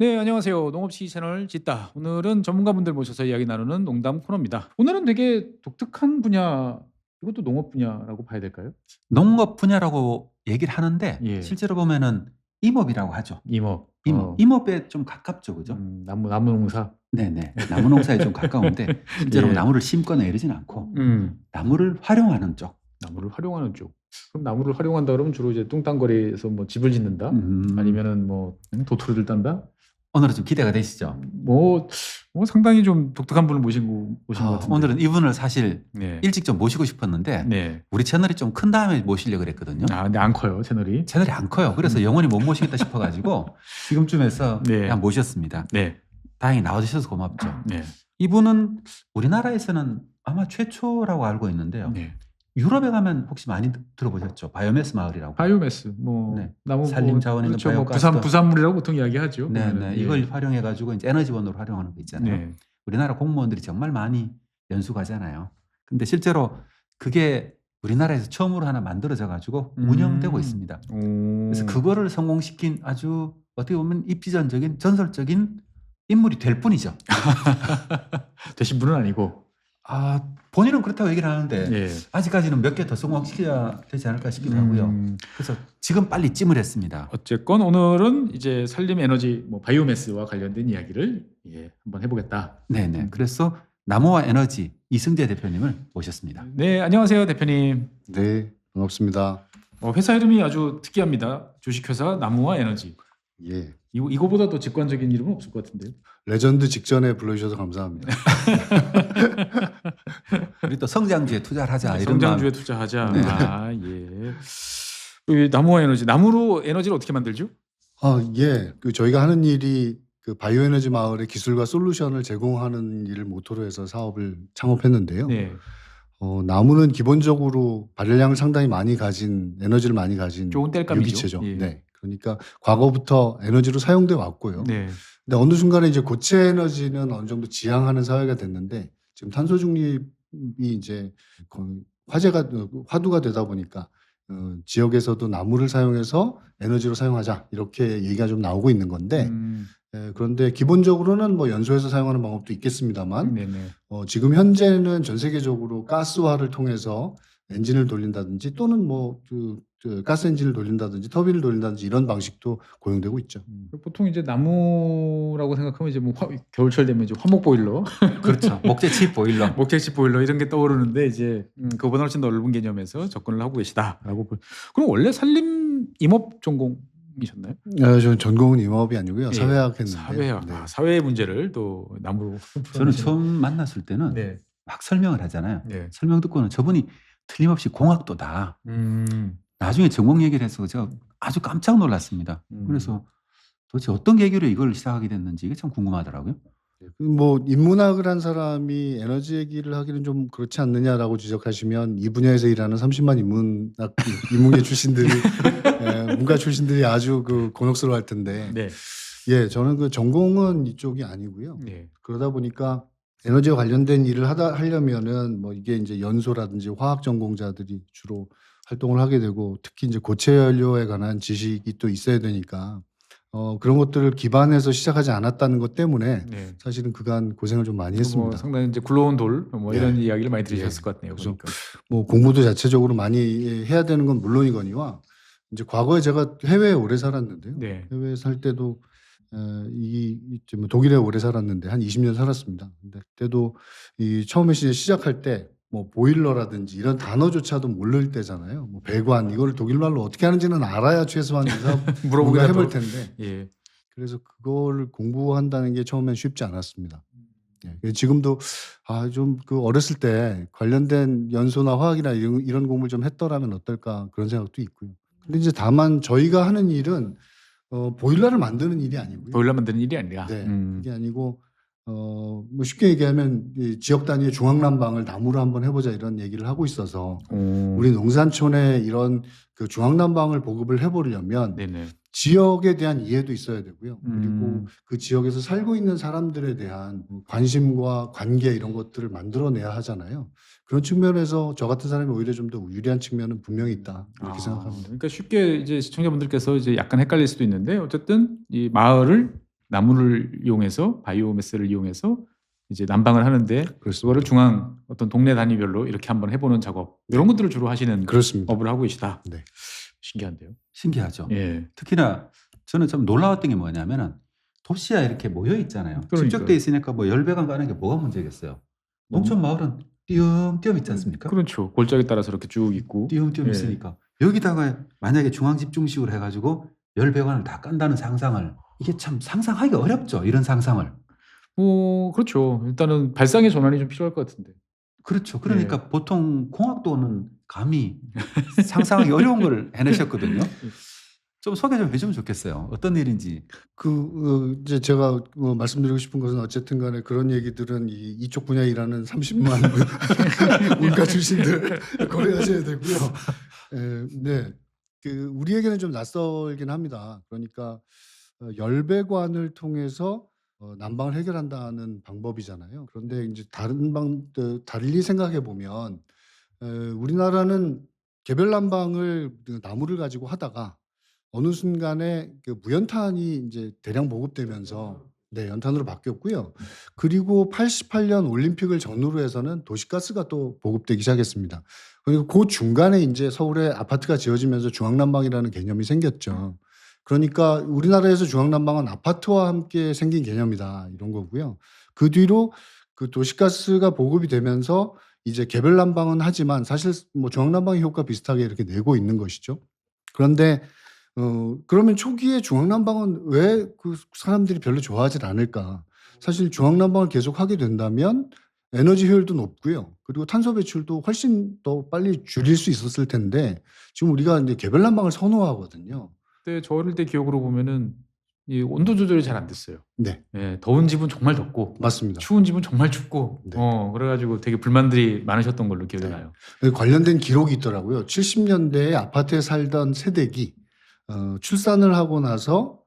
네, 안녕하세요. 농업시 채널 짓다. 오늘은 전문가분들 모셔서 이야기 나누는 농담 코너입니다. 오늘은 되게 독특한 분야, 이것도 농업 분야라고 봐야 될까요? 농업 분야라고 얘기를 하는데 예, 실제로 보면은 임업이라고 하죠. 임업. 임업. 임업에 좀 가깝죠. 그죠? 나무 농사. 네네. 나무 농사에 좀 가까운데 실제로 예, 나무를 심거나 이러진 않고 음, 나무를 활용하는 쪽. 나무를 활용하는 쪽. 그럼 나무를 활용한다 그러면 주로 이제 뚱땅거리에서 뭐 집을 짓는다? 음, 아니면은 뭐 도토리를 딴다? 오늘은 좀 기대가 되시죠? 뭐, 뭐 상당히 좀 독특한 분을 모신 것 같은데. 오늘은 이분을 사실 네, 일찍 좀 모시고 싶었는데 네. 우리 채널이 좀 큰 다음에 모시려고 그랬거든요. 아, 근데 안 커요 채널이. 채널이 안 커요. 그래서 영원히 못 모시겠다 싶어가지고 지금쯤에서 네, 그냥 모셨습니다. 네, 다행히 나와주셔서 고맙죠. 네, 이분은 우리나라에서는 아마 최초라고 알고 있는데요. 네. 유럽에 가면 혹시 많이 들어보셨죠? 바이오매스 마을이라고. 바이오매스 뭐 네. 나무 산림 뭐, 자원에 있는 그렇죠. 뭐 바이오가스도. 부산물이라고 보통 이야기하죠. 네, 보면은. 네. 예. 이걸 활용해 가지고 이제 에너지원으로 활용하는 거 있잖아요. 네. 우리나라 공무원들이 정말 많이 연수 가잖아요. 근데 실제로 그게 우리나라에서 처음으로 하나 만들어져 가지고 운영되고 있습니다. 그래서 그거를 성공시킨 아주 어떻게 보면 입지전적인 전설적인 인물이 될 뿐이죠. 되신 분은 아니고. 본인은 그렇다고 얘기를 하는데 예. 아직까지는 몇 개 더 성공시켜야 되지 않을까 싶기도 하고요. 그래서 지금 빨리 찜을 했습니다. 어쨌건 오늘은 이제 산림 에너지 뭐 바이오매스와 관련된 이야기를 한번 해보겠다. 네네. 그래서 나무와 에너지 이승재 대표님을 모셨습니다. 네, 안녕하세요 대표님. 네, 반갑습니다. 회사 이름이 아주 특이합니다. 주식회사 나무와 에너지. 예. 이거보다 더 직관적인 이름은 없을 것 같은데요. 레전드 직전에 불러주셔서 감사합니다. 우리 또 성장주에 투자를 하자 이런 성장주에 마음. 투자하자. 네. 예. 이 나무와 에너지, 나무로 에너지를 어떻게 만들죠? 예. 저희가 하는 일이 그 바이오에너지 마을의 기술과 솔루션을 제공하는 일을 모토로 해서 사업을 창업했는데요. 네. 나무는 기본적으로 발열량을 상당히 많이 가진 에너지를 많이 가진 좋은 땔감이죠. 유기체죠. 예. 네. 그러니까 과거부터 에너지로 사용돼 왔고요. 네. 근데 어느 순간에 이제 고체 에너지는 어느 정도 지향하는 사회가 됐는데 지금 탄소 중립이 이제 거의 화두가 되다 보니까 지역에서도 나무를 사용해서 에너지로 사용하자 이렇게 얘기가 좀 나오고 있는 건데 그런데 기본적으로는 뭐 연소해서 사용하는 방법도 있겠습니다만 네네. 지금 현재는 전 세계적으로 가스화를 통해서 엔진을 돌린다든지 또는 뭐 가스 엔진을 돌린다든지 터빈을 돌린다든지 이런 방식도 고용되고 있죠. 보통 이제 나무라고 생각하면 이제 뭐 겨울철 되면 이제 화목 보일러, 그렇죠. 목재칩 보일러. 목재식 보일러 이런 게 떠오르는데 이제 그보다 훨씬 넓은 개념에서 접근을 하고 계시다라고. 그럼 원래 산림 임업 전공이셨나요? 저는 전공은 임업이 아니고요. 예. 사회학 했는데. 사회학. 네. 사회의 문제를 또 나무로. 저는 처음 만났을 때는 네. 막 설명을 하잖아요. 네. 설명 듣고는 저분이 틀림없이 공학도다. 나중에 전공 얘기를 해서 제가 아주 깜짝 놀랐습니다. 그래서 도대체 어떤 계기로 이걸 시작하게 됐는지 이게 참 궁금하더라고요. 뭐 인문학을 한 사람이 에너지 얘기를 하기는 좀 그렇지 않느냐라고 지적하시면 이 분야에서 일하는 30만 인문계 출신들이 문과 출신들이 아주 곤혹스러워할 텐데. 네. 예, 저는 그 전공은 이쪽이 아니고요. 네. 그러다 보니까 에너지와 관련된 일을 하려면은 뭐 이게 이제 연소라든지 화학 전공자들이 주로 활동을 하게 되고 특히 이제 고체 연료에 관한 지식이 또 있어야 되니까 그런 것들을 기반해서 시작하지 않았다는 것 때문에 네. 사실은 그간 고생을 좀 많이 뭐 했습니다. 상당히 이제 굴러온 돌 뭐 예. 이런 이야기를 많이 들으셨을 것 같네요. 그래서 보니까. 뭐 공부도 자체적으로 많이 해야 되는 건 물론이거니와 이제 과거에 제가 해외에 오래 살았는데요. 네. 해외에 살 때도 뭐 독일에 오래 살았는데 한 20년 살았습니다. 근데 그때도 처음에 시작할 때 뭐 보일러라든지 이런 단어조차도 모를 때잖아요. 뭐 배관 이거를 독일말로 어떻게 하는지는 알아야 최소한 물어보기라도. 해볼 텐데. 예. 그래서 그거를 공부한다는 게 처음엔 쉽지 않았습니다. 예. 지금도 좀 어렸을 때 관련된 연소나 화학이나 이런 공부를 좀 했더라면 어떨까 그런 생각도 있고요. 근데 이제 다만 저희가 하는 일은 보일러를 만드는 일이 아니고요. 보일러 만드는 일이 아니라. 네. 그게 아니고 뭐 쉽게 얘기하면 이 지역 단위의 중앙난방을 나무로 한번 해보자 이런 얘기를 하고 있어서 우리 농산촌에 이런 그 중앙난방을 보급을 해보려면 네네. 지역에 대한 이해도 있어야 되고요. 그리고 그 지역에서 살고 있는 사람들에 대한 관심과 관계 이런 것들을 만들어내야 하잖아요. 그런 측면에서 저 같은 사람이 오히려 좀 더 유리한 측면은 분명히 있다 이렇게 생각합니다. 그러니까 쉽게 이제 시청자분들께서 이제 약간 헷갈릴 수도 있는데 어쨌든 이 마을을 나무를 이용해서 바이오매스를 이용해서 이제 난방을 하는데 그렇습니다. 그거를 중앙 어떤 동네 단위별로 이렇게 한번 해보는 작업 이런 것들을 주로 하시는 그렇습니다. 업을 하고 계시다. 네. 신기한데요. 신기하죠. 예. 특히나 저는 좀 놀라웠던 게 뭐냐면은 도시에 이렇게 모여 있잖아요. 그러니까요. 집적돼 있으니까 뭐 열배관 가는 게 뭐가 문제겠어요. 농촌 마을은 띄엄띄엄 있지 않습니까? 그렇죠. 골짜기 따라서 이렇게 쭉 있고. 띄엄띄엄 예. 있으니까 여기다가 만약에 중앙 집중식으로 해가지고 열배관을 다 깐다는 상상을 이게 참 상상하기 어렵죠. 이런 상상을. 그렇죠. 일단은 발상의 전환이 좀 필요할 것 같은데. 그렇죠. 그러니까 보통 공학도는 감히 상상하기 어려운 걸 해내셨거든요. 좀 소개 좀 해주면 좋겠어요. 어떤 일인지. 이제 제가 말씀드리고 싶은 것은 어쨌든 간에 그런 얘기들은 이쪽 분야에 일하는 30만 문과 출신들 고려하셔야 되고요. 네. 우리에게는 좀 낯설긴 합니다. 그러니까 열배관을 통해서 난방을 해결한다는 방법이잖아요. 그런데 이제 달리 생각해 보면 우리나라는 개별 난방을 나무를 가지고 하다가 어느 순간에 무연탄이 이제 대량 보급되면서 네, 연탄으로 바뀌었고요. 그리고 88년 올림픽을 전후로 해서는 도시가스가 또 보급되기 시작했습니다. 그리고 그 중간에 이제 서울에 아파트가 지어지면서 중앙난방이라는 개념이 생겼죠. 그러니까 우리나라에서 중앙난방은 아파트와 함께 생긴 개념이다 이런 거고요. 그 뒤로 그 도시가스가 보급이 되면서 이제 개별 난방은 하지만 사실 뭐 중앙난방의 효과 비슷하게 이렇게 내고 있는 것이죠. 그런데 그러면 초기에 중앙난방은 왜 그 사람들이 별로 좋아하질 않을까? 사실 중앙난방을 계속 하게 된다면 에너지 효율도 높고요. 그리고 탄소 배출도 훨씬 더 빨리 줄일 수 있었을 텐데 지금 우리가 이제 개별 난방을 선호하거든요. 그때 저 어릴 때 기억으로 보면은 이 온도 조절이 잘 안 됐어요. 네, 예, 더운 집은 정말 덥고 맞습니다. 추운 집은 정말 춥고 네. 그래가지고 되게 불만들이 많으셨던 걸로 기억이 네. 나요. 관련된 기록이 있더라고요. 70년대에 아파트에 살던 세대기 출산을 하고 나서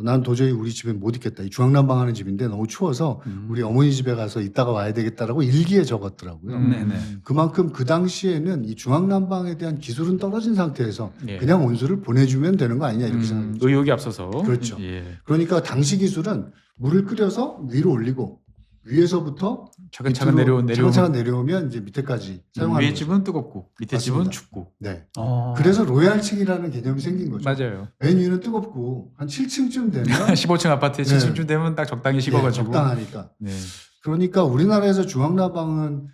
난 도저히 우리 집에 못 있겠다. 이 중앙난방 하는 집인데 너무 추워서 우리 어머니 집에 가서 있다가 와야 되겠다라고 일기에 적었더라고요. 네네. 그만큼 그 당시에는 이 중앙난방에 대한 기술은 떨어진 상태에서 예. 그냥 온수를 보내주면 되는 거 아니냐 이렇게 생각했죠. 의욕이 앞서서. 그렇죠. 예. 그러니까 당시 기술은 물을 끓여서 위로 올리고 위에서부터 차근차근 밑으로 내려오면 차근차근 내려오면 이제 밑에까지 사용하는 위에 거죠. 집은 뜨겁고 밑에 집은 맞습니다. 춥고. 네. 어. 그래서 로얄층이라는 개념이 생긴 거죠. 맞아요. 맨 위는 뜨겁고 한 7층쯤 되면 15층 아파트에 네. 7층쯤 되면 딱 적당히 식어가지고. 적당하니까. 네. 그러니까 우리나라에서 중앙난방은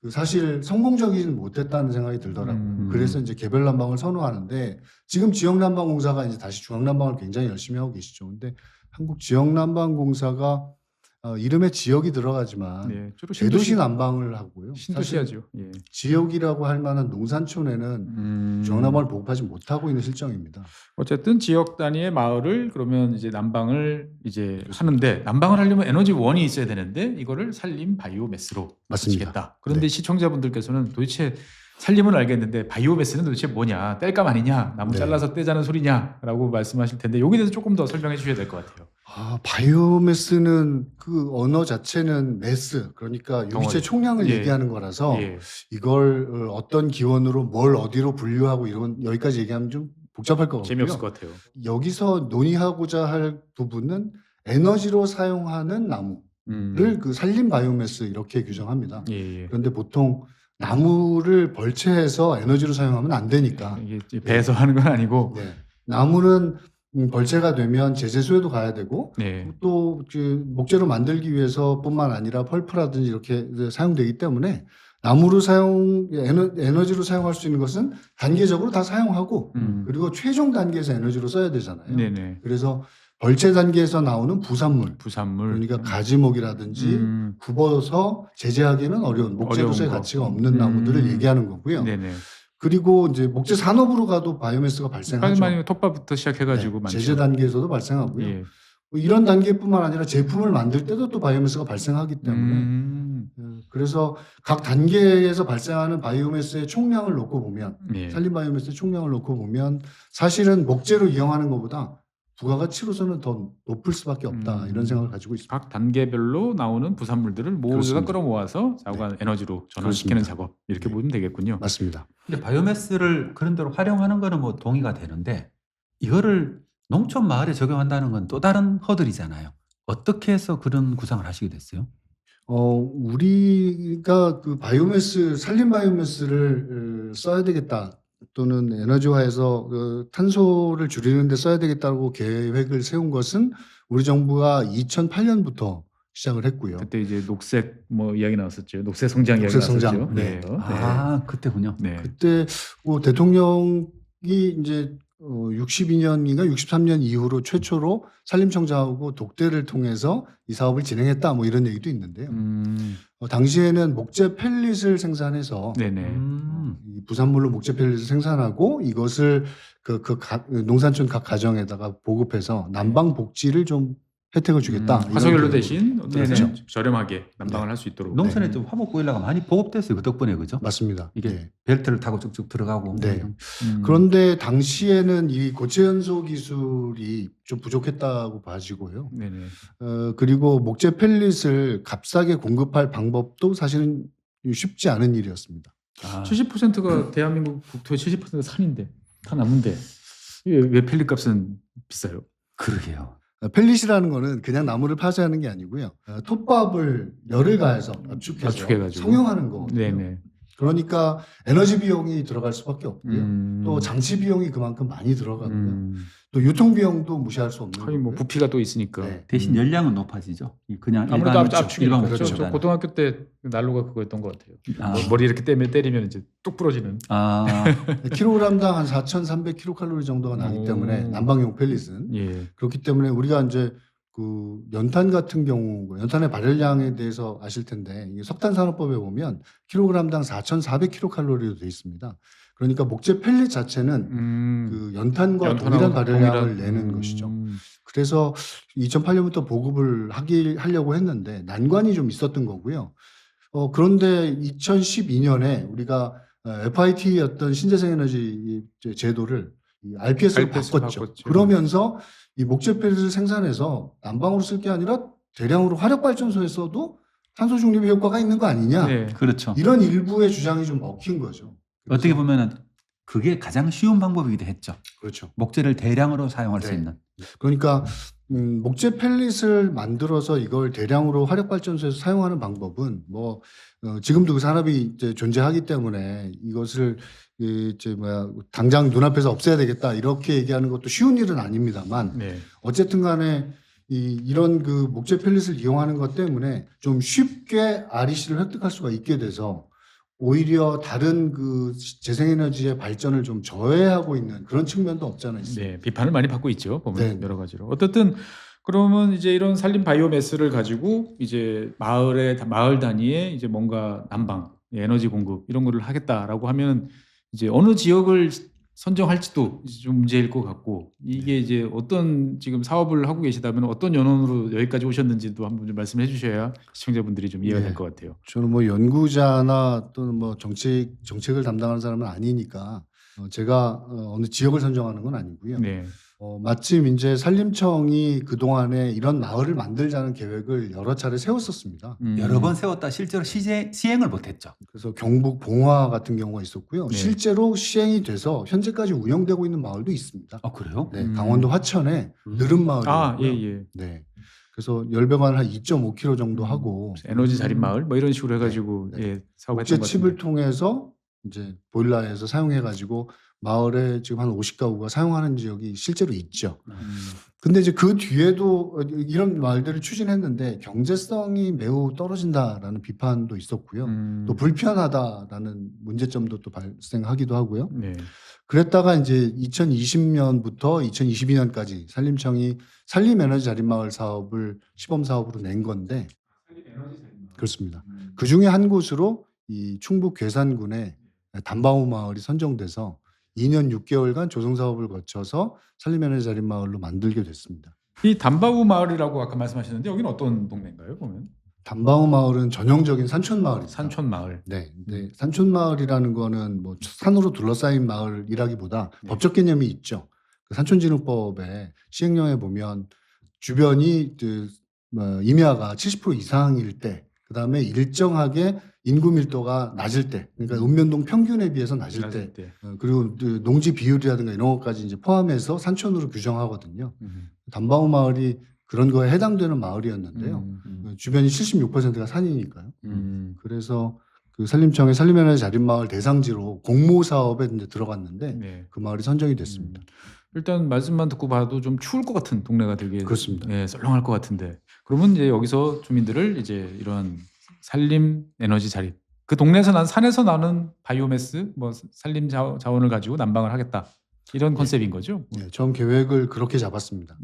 사실 성공적이진 못했다는 생각이 들더라고요. 그래서 이제 개별 난방을 선호하는데 지금 지역난방공사가 이제 다시 중앙난방을 굉장히 열심히 하고 계시죠. 근데 한국 지역난방공사가 이름에 지역이 들어가지만 네. 주로 대도시 난방을 하고요. 신도시하죠. 예. 지역이라고 할 만한 농산촌에는 중앙난방을 보급하지 못하고 있는 실정입니다. 어쨌든 지역 단위의 마을을 그러면 이제 난방을 이제 하는데 난방을 하려면 에너지원이 있어야 되는데 이거를 산림 바이오매스로 맞습니다. 하시겠다. 그런데 네. 시청자분들께서는 도대체 산림은 알겠는데 바이오매스는 도대체 뭐냐? 뗄감 아니냐? 나무 네. 잘라서 떼자는 소리냐라고 말씀하실 텐데 여기에 대해서 조금 더 설명해 주셔야 될 것 같아요. 바이오매스는 그 언어 자체는 매스, 그러니까 덩어리. 유기체 총량을 예. 얘기하는 거라서 예. 이걸 어떤 기원으로 뭘 어디로 분류하고 이런 여기까지 얘기하면 좀 복잡할 것 같고요. 재미없을 것 같아요. 여기서 논의하고자 할 부분은 에너지로 사용하는 나무를 그 산림 바이오매스 이렇게 규정합니다. 예. 그런데 보통 나무를 벌채해서 에너지로 사용하면 안 되니까. 이게 배에서 하는 건 아니고. 네. 나무는 벌채가 되면 제재소에도 가야 되고 네. 또 그 목재로 만들기 위해서뿐만 아니라 펄프라든지 이렇게 사용되기 때문에 나무로 에너지로 사용할 수 있는 것은 단계적으로 다 사용하고 그리고 최종 단계에서 에너지로 써야 되잖아요. 네네. 그래서 벌채 단계에서 나오는 부산물, 부산물. 그러니까 가지목이라든지 굽어서 제재하기는 어려운 목재로서의 어려운 거. 가치가 없는 나무들을 얘기하는 거고요. 네네. 그리고 이제 목재 산업으로 가도 바이오매스가 발생하죠. 많이 톱밥부터 시작해가지고 많죠. 제재 단계에서도 발생하고요. 예. 이런 단계뿐만 아니라 제품을 만들 때도 또 바이오매스가 발생하기 때문에 그래서 각 단계에서 발생하는 바이오매스의 총량을 놓고 보면 예. 산림 바이오매스의 총량을 놓고 보면 사실은 목재로 이용하는 것보다 부가가치로서는 더 높을 수밖에 없다 이런 생각을 가지고 있습니다. 각 단계별로 나오는 부산물들을 모두가 그렇습니다. 끌어모아서 자관 에너지로 전환시키는 그렇습니다. 작업 이렇게 네. 보면 되겠군요. 맞습니다. 근데 바이오매스를 그런 대로 활용하는 거는 뭐 동의가 되는데 이거를 농촌 마을에 적용한다는 건 또 다른 허들이잖아요. 어떻게 해서 그런 구상을 하시게 됐어요? 우리가 그 바이오매스, 산림 바이오매스를 써야 되겠다. 또는 에너지화해서 탄소를 줄이는 데 써야 되겠다고 계획을 세운 것은 우리 정부가 2008년부터 시작을 했고요. 그때 이제 녹색 뭐 이야기 나왔었죠. 녹색 성장 이야기 녹색 성장. 나왔었죠. 네. 아, 그때군요. 네. 그때 대통령이 이제 62년인가 63년 이후로 최초로 산림청장하고 독대를 통해서 이 사업을 진행했다 뭐 이런 얘기도 있는데요. 당시에는 목재 펠릿을 생산해서 네네. 이 부산물로 목재 펠릿을 생산하고 이것을 농산촌 각 가정에다가 보급해서 난방 복지를 좀 혜택을 주겠다. 이런 화석연료 계획으로. 대신 어떤 그렇죠. 저렴하게 난방을 할 수 있도록. 농촌에 좀 화목 보일러가 많이 보급됐어요. 그 덕분에 그죠? 맞습니다. 이게 네. 벨트를 타고 쭉쭉 들어가고. 네. 음. 그런데 당시에는 이 고체 연소 기술이 좀 부족했다고 봐지고요. 네네. 그리고 목재 펠릿을 값싸게 공급할 방법도 사실은 쉽지 않은 일이었습니다. 아, 70%가 대한민국 국토의 70%가 산인데 다 나무인데 왜 펠릿 값은 비싸요? 그러게요. 펠릿이라는 거는 그냥 나무를 파쇄하는 게 아니고요. 톱밥을 열을 가해서 압축해가지고. 성형하는 거거든요. 네네. 그러니까 에너지 비용이 들어갈 수밖에 없고요. 또 또 장치 비용이 그만큼 많이 들어가고요. 또 유통 비용도 무시할 수 없는 거의 뭐 거고요. 부피가 또 있으니까. 네. 대신 열량은 높아지죠. 그냥 아무래도 일반 압축이 일반 그렇죠. 저 목재보다는. 고등학교 때 난로가 그거였던 것 같아요. 아. 머리 이렇게 때리면 이제 뚝 부러지는. 아, 킬로그램당 한 4,300kcal 정도가 나기 때문에 오. 난방용 펠릿은 예. 그렇기 때문에 우리가 이제 그 연탄 같은 경우 연탄의 발열량에 대해서 아실 텐데 이게 석탄산업법에 보면 킬로그램당 4,400kcal로 되어 있습니다. 그러니까 목재 펠릿 자체는 그 연탄과 연탄하고 동일한 발열량을 동일한- 내는 것이죠. 그래서 2008년부터 보급을 하려고 했는데 난관이 좀 있었던 거고요. 그런데 2012년에 우리가 FIT였던 신재생에너지 제도를 이 RPS로 RPS 로 바꿨죠. 바꿨죠. 그러면서 이 목재 펠릿을 생산해서 난방으로 쓸 게 아니라 대량으로 화력발전소에서도 탄소 중립의 효과가 있는 거 아니냐. 네. 그렇죠. 이런 일부의 주장이 좀 먹힌 거죠. 그래서- 어떻게 보면은 그게 가장 쉬운 방법이기도 했죠. 그렇죠. 목재를 대량으로 사용할 수 네. 있는. 그러니까 목재 펠릿을 만들어서 이걸 대량으로 화력발전소에서 사용하는 방법은 뭐 지금도 그 산업이 이제 존재하기 때문에 이것을 당장 눈앞에서 없애야 되겠다 이렇게 얘기하는 것도 쉬운 일은 아닙니다만 네. 어쨌든 간에 이런 그 목재 펠릿을 이용하는 것 때문에 좀 쉽게 REC를 획득할 수가 있게 돼서 오히려 다른 그 재생에너지의 발전을 좀 저해하고 있는 그런 측면도 없지 않아 있습니다. 네, 비판을 많이 받고 있죠. 보면 네. 여러 가지로. 어쨌든 그러면 이제 이런 산림 바이오매스를 가지고 이제 마을 단위에 이제 뭔가 난방, 에너지 공급 이런 거를 하겠다라고 하면 이제 어느 지역을 선정할지도 이제 좀 문제일 것 같고 이게 이제 어떤 지금 사업을 하고 계시다면 어떤 연원으로 여기까지 오셨는지도 한번 좀 말씀해 주셔야 시청자분들이 좀 이해가 네. 될 것 같아요. 저는 뭐 연구자나 또는 뭐 정책을 담당하는 사람은 아니니까 제가 어느 지역을 선정하는 건 아니고요. 네. 마침 이제 산림청이 그동안에 이런 마을을 만들자는 계획을 여러 차례 세웠었습니다. 여러 번 세웠다 실제로 시행을 못했죠. 그래서 경북 봉화 같은 경우가 있었고요. 네. 실제로 시행이 돼서 현재까지 운영되고 있는 마을도 있습니다. 아, 그래요? 네, 강원도 화천에 느름 마을이고요. 아, 예, 예. 네. 그래서 열배관 한 2.5km 정도 하고 에너지 자립 마을 뭐 이런 식으로 해가지고 네. 예, 사업했던 목재 것 칩을 같은데. 통해서 이제 보일러에서 사용해가지고 마을에 지금 한 50가구가 사용하는 지역이 실제로 있죠. 근데 이제 그 뒤에도 이런 마을들을 추진했는데 경제성이 매우 떨어진다라는 비판도 있었고요. 또 불편하다라는 문제점도 또 발생하기도 하고요. 네. 그랬다가 이제 2020년부터 2022년까지 산림청이 산림에너지 자립마을 사업을 시범 사업으로 낸 건데 그렇습니다. 그 중에 한 곳으로 이 충북 괴산군의 담바우 마을이 선정돼서 2년 6개월간 조성 사업을 거쳐서 산림에너지 자립마을로 만들게 됐습니다. 이 담바우 마을이라고 아까 말씀하셨는데 여기는 어떤 동네인가요? 보면 담바우 마을은 전형적인 산촌 마을입니다. 산촌 마을. 네, 네. 산촌 마을이라는 거는 뭐 산으로 둘러싸인 마을이라기보다 네. 법적 개념이 있죠. 그 산촌진흥법의 시행령에 보면 주변이 임야가 70% 이상일 때, 그 다음에 일정하게 인구 밀도가 낮을 때, 그러니까 읍면동 평균에 비해서 낮을 때, 그리고 농지 비율이라든가 이런 것까지 이제 포함해서 산촌으로 규정하거든요. 담바우 마을이 그런 거에 해당되는 마을이었는데요. 주변이 76%가 산이니까요. 그래서 그 산림청의 산림에너지 자립마을 대상지로 공모 사업에 이제 들어갔는데 네. 그 마을이 선정이 됐습니다. 일단 말씀만 듣고 봐도 좀 추울 것 같은 동네가 되게 그렇습니다. 예, 썰렁할 것 같은데 그러면 이제 여기서 주민들을 이제 이러한 산림 에너지 자립 그 동네에서 난 산에서 나는 바이오매스 뭐 산림 자원을 가지고 난방을 하겠다 이런 컨셉인 거죠. 네, 처음 계획을 그렇게 잡았습니다.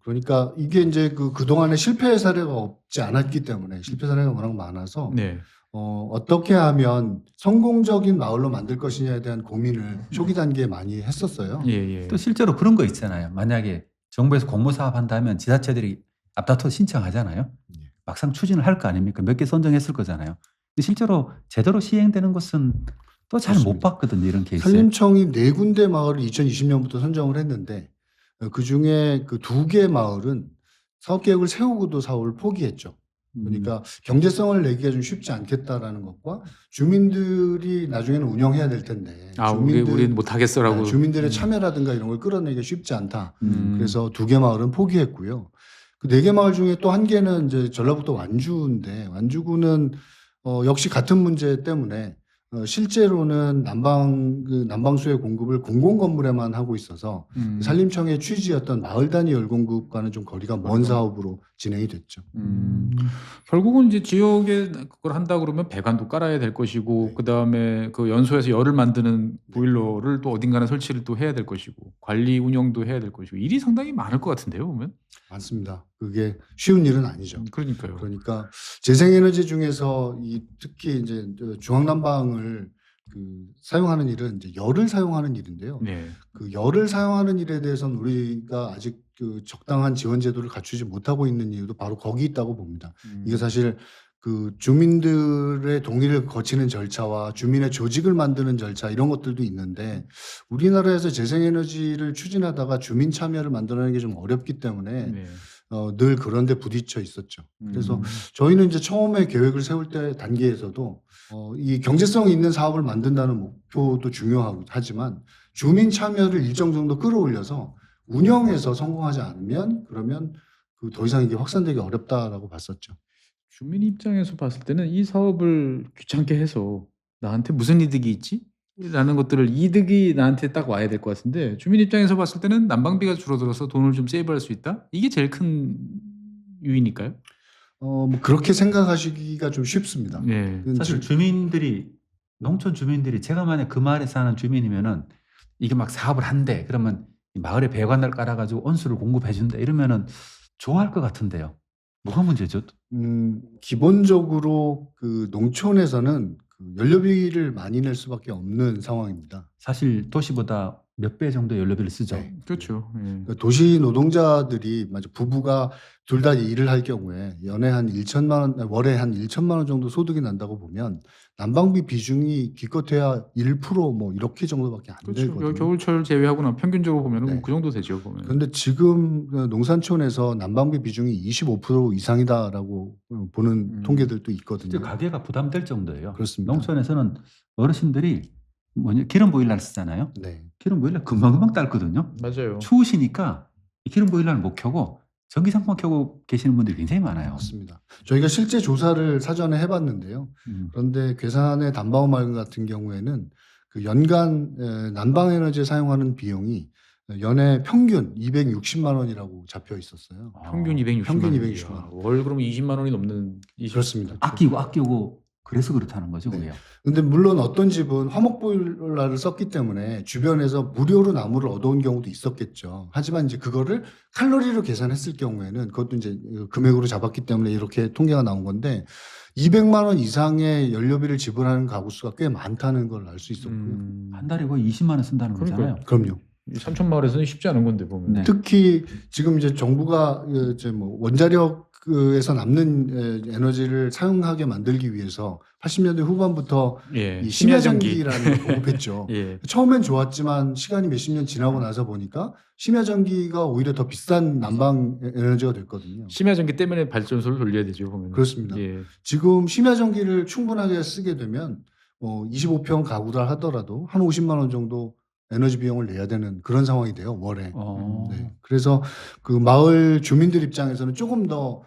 그러니까 이게 이제 그동안에 실패 사례가 없지 않았기 때문에 실패 사례가 워낙 많아서 네. 어떻게 하면 성공적인 마을로 만들 것이냐에 대한 고민을 초기 단계에 많이 했었어요. 예, 예. 또 실제로 그런 거 있잖아요. 만약에 정부에서 공모 사업 한다면 지자체들이 앞다퉈 신청하잖아요. 예. 막상 추진을 할 거 아닙니까? 몇 개 선정했을 거잖아요. 근데 실제로 제대로 시행되는 것은 또 잘 못 그렇습니다. 봤거든요. 이런 케이스. 산림청이 4군데 마을을 2020년부터 선정을 했는데 그중에 그 2개 마을은 사업 계획을 세우고도 사업을 포기했죠. 그러니까 경제성을 내기가 좀 쉽지 않겠다라는 것과 주민들이 나중에는 운영해야 될 텐데 아, 우리는 못 하겠어라고. 주민들의 참여라든가 이런 걸 끌어내기가 쉽지 않다. 그래서 음. 2개 마을은 포기했고요. 그 4개 마을 중에 또 1개는 이제 전라북도 완주인데 완주구는 역시 같은 문제 때문에 실제로는 난방수의 공급을 공공 건물에만 하고 있어서 산림청의 취지였던 마을 단위 열공급과는 좀 거리가 먼 사업으로 진행이 됐죠. 결국은 이제 지역에 그걸 한다 그러면 배관도 깔아야 될 것이고 네. 그다음에 그 연소에서 열을 만드는 보일러를 또 어딘가는 설치를 또 해야 될 것이고 관리 운영도 해야 될 것이고 일이 상당히 많을 것 같은데요, 보면. 맞습니다. 그게 쉬운 일은 아니죠. 그러니까요. 그러니까 재생에너지 중에서 특히 이제 중앙난방을 사용하는 일은 이제 열을 사용하는 일인데요. 네. 그 열을 사용하는 일에 대해서는 우리가 아직 적당한 지원 제도를 갖추지 못하고 있는 이유도 바로 거기 있다고 봅니다. 이게 사실 그 주민들의 동의를 거치는 절차와 주민의 조직을 만드는 절차 이런 것들도 있는데 우리나라에서 재생에너지를 추진하다가 주민 참여를 만들어내는 게 좀 어렵기 때문에 네. 늘 그런 데 부딪혀 있었죠. 그래서 저희는 이제 처음에 계획을 세울 때 단계에서도 이 경제성 있는 사업을 만든다는 목표도 중요하지만 주민 참여를 일정 정도 끌어올려서 운영에서 성공하지 않으면 그러면 더 이상 이게 확산되기 어렵다라고 봤었죠. 주민 입장에서 봤을 때는 이 사업을 귀찮게 해서 나한테 무슨 이득이 있지? 라는 것들을 이득이 나한테 딱 와야 될 것 같은데 주민 입장에서 봤을 때는 난방비가 줄어들어서 돈을 좀 세이브할 수 있다? 이게 제일 큰 유의니까요. 뭐 그렇게 생각하시기가 좀 쉽습니다. 네. 사실 주민들이 농촌 주민들이 제가 만약 그 마을에 사는 주민이면은 이게 막 사업을 한대 그러면 이 마을에 배관을 깔아가지고 온수를 공급해 준다 이러면은 좋아할 것 같은데요. 뭐가 문제죠? 기본적으로 그 농촌에서는 연료비를 많이 낼 수밖에 없는 상황입니다. 사실 도시보다 몇 배 정도 연료비를 쓰죠. 네. 그렇죠. 예. 도시 노동자들이 부부가 둘 다 일을 할 경우에 연에 한 1천만 원, 월에 한 1천만 원 정도 소득이 난다고 보면 난방비 비중이 기껏해야 1% 뭐 이렇게 정도밖에 안 그렇죠. 되거든요. 겨울철 제외하고는 평균적으로 보면은 네. 그 정도 되죠. 보면. 그런데 지금 농산촌에서 난방비 비중이 25% 이상이다라고 보는 통계들도 실제 있거든요. 가게가 부담될 정도예요. 그렇습니다. 농촌에서는 어르신들이 기름 보일러를 쓰잖아요. 네. 기름 보일러 금방금방 닳거든요. 맞아요. 추우시니까 이 기름 보일러를 못 켜고 전기장판 켜고 계시는 분들이 굉장히 많아요. 맞습니다. 저희가 실제 조사를 사전에 해봤는데요. 그런데 괴산의 단바오 마을 같은 경우에는 그 연간 난방에너지에 사용하는 비용이 연에 평균 260만 원이라고 잡혀 있었어요. 평균 260만 평균 원. 260만 원. 월 그럼 20만 원이 넘는 그렇습니다. 아끼고 그래서 그렇다는 거죠, 네. 그게요. 근데 물론 어떤 집은 화목 보일러를 썼기 때문에 주변에서 무료로 나무를 얻어온 경우도 있었겠죠. 하지만 이제 그거를 칼로리로 계산했을 경우에는 그것도 이제 금액으로 잡았기 때문에 이렇게 통계가 나온 건데 200만 원 이상의 연료비를 지불하는 가구 수가 꽤 많다는 걸 알 수 있었고요. 한 달에 거의 20만 원 쓴다는 그러니까요. 거잖아요. 그럼요. 삼천 마을에서는 쉽지 않은 건데 보면. 네. 특히 지금 이제 정부가 이제 뭐 원자력에서 남는 에너지를 사용하게 만들기 위해서 80년대 후반부터 예. 이 심야전기라는 걸 보급했죠. 예. 처음엔 좋았지만 시간이 몇십 년 지나고 나서 보니까 심야전기가 오히려 더 비싼 난방 에너지가 됐거든요. 심야전기 때문에 발전소를 돌려야 되죠 보면. 그렇습니다. 예. 지금 심야전기를 충분하게 쓰게 되면 25평 가구라 하더라도 한 50만 원 정도 에너지 비용을 내야 되는 그런 상황이 돼요, 월에. 어. 네. 그래서 그 마을 주민들 입장에서는 조금 더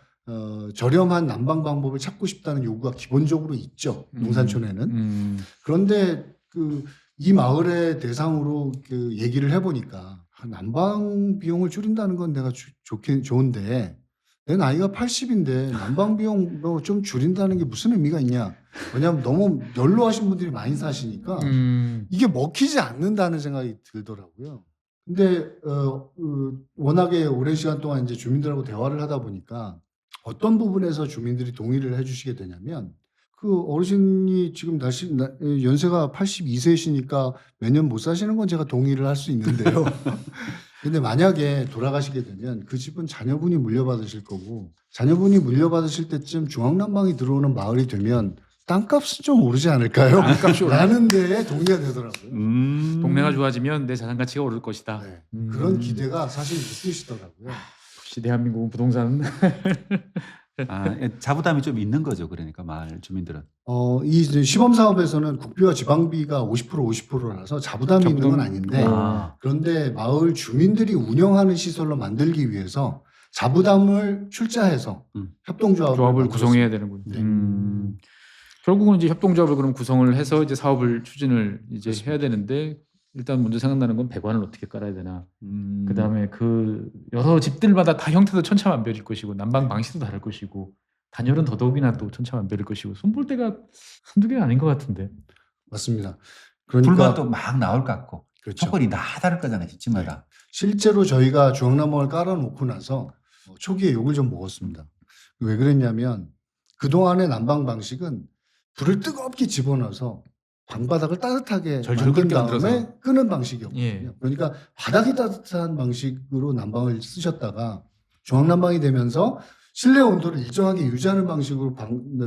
저렴한 난방 방법을 찾고 싶다는 요구가 기본적으로 있죠, 농산촌에는. 그런데 이 마을의 대상으로 그 얘기를 해보니까 난방 비용을 줄인다는 건 내가 좋은데 내 나이가 80인데 난방 비용 좀 줄인다는 게 무슨 의미가 있냐? 왜냐하면 너무 연로하신 분들이 많이 사시니까 이게 먹히지 않는다는 생각이 들더라고요. 근데 워낙에 오랜 시간 동안 이제 주민들하고 대화를 하다 보니까 어떤 부분에서 주민들이 동의를 해주시게 되냐면 그 어르신이 지금 연세가 82세시니까 몇 년 못 사시는 건 제가 동의를 할 수 있는데요. 근데 만약에 돌아가시게 되면 그 집은 자녀분이 물려받으실 거고 자녀분이 물려받으실 때쯤 중앙난방이 들어오는 마을이 되면 땅값은 좀 오르지 않을까요? 라는 데에 동의가 되더라고요. 동네가 좋아지면 내 자산 가치가 오를 것이다. 네. 그런 기대가 사실 있으시더라고요. 역시 대한민국은 부동산. 자부담이 좀 있는 거죠. 그러니까 마을 주민들은. 이 이제 시범 사업에서는 국비와 지방비가 50%라서 자부담이 있는 건 아닌데 그런데 마을 주민들이 운영하는 시설로 만들기 위해서 자부담을 출자해서 협동조합을 조합을 만들었습니다. 구성해야 되는군요. 네. 결국은 이제 협동조합을 그럼 구성을 해서 이제 사업을 추진을 이제 그렇습니다. 해야 되는데 일단 먼저 생각나는 건 배관을 어떻게 깔아야 되나. 그다음에 그 여러 집들마다 다 형태도 천차만별일 것이고 난방 방식도 다를 것이고 단열은 더더욱이나 또 천차만별일 것이고 손볼 때가 한두 개가 아닌 것 같은데. 맞습니다. 그러니까 불만도 막 나올 것 같고 그렇죠. 조건이 다 다를 거잖아요. 집마다. 실제로 저희가 중앙난방을 깔아놓고 나서 초기에 욕을 좀 먹었습니다. 왜 그랬냐면 그동안의 난방 방식은 불을 뜨겁게 집어넣어서 방바닥을 따뜻하게 절절 만든 끓게 다음에 만들어서. 끄는 방식이었거든요. 예. 그러니까 바닥이 따뜻한 방식으로 난방을 쓰셨다가 중앙난방이 되면서 실내 온도를 일정하게 유지하는 방식으로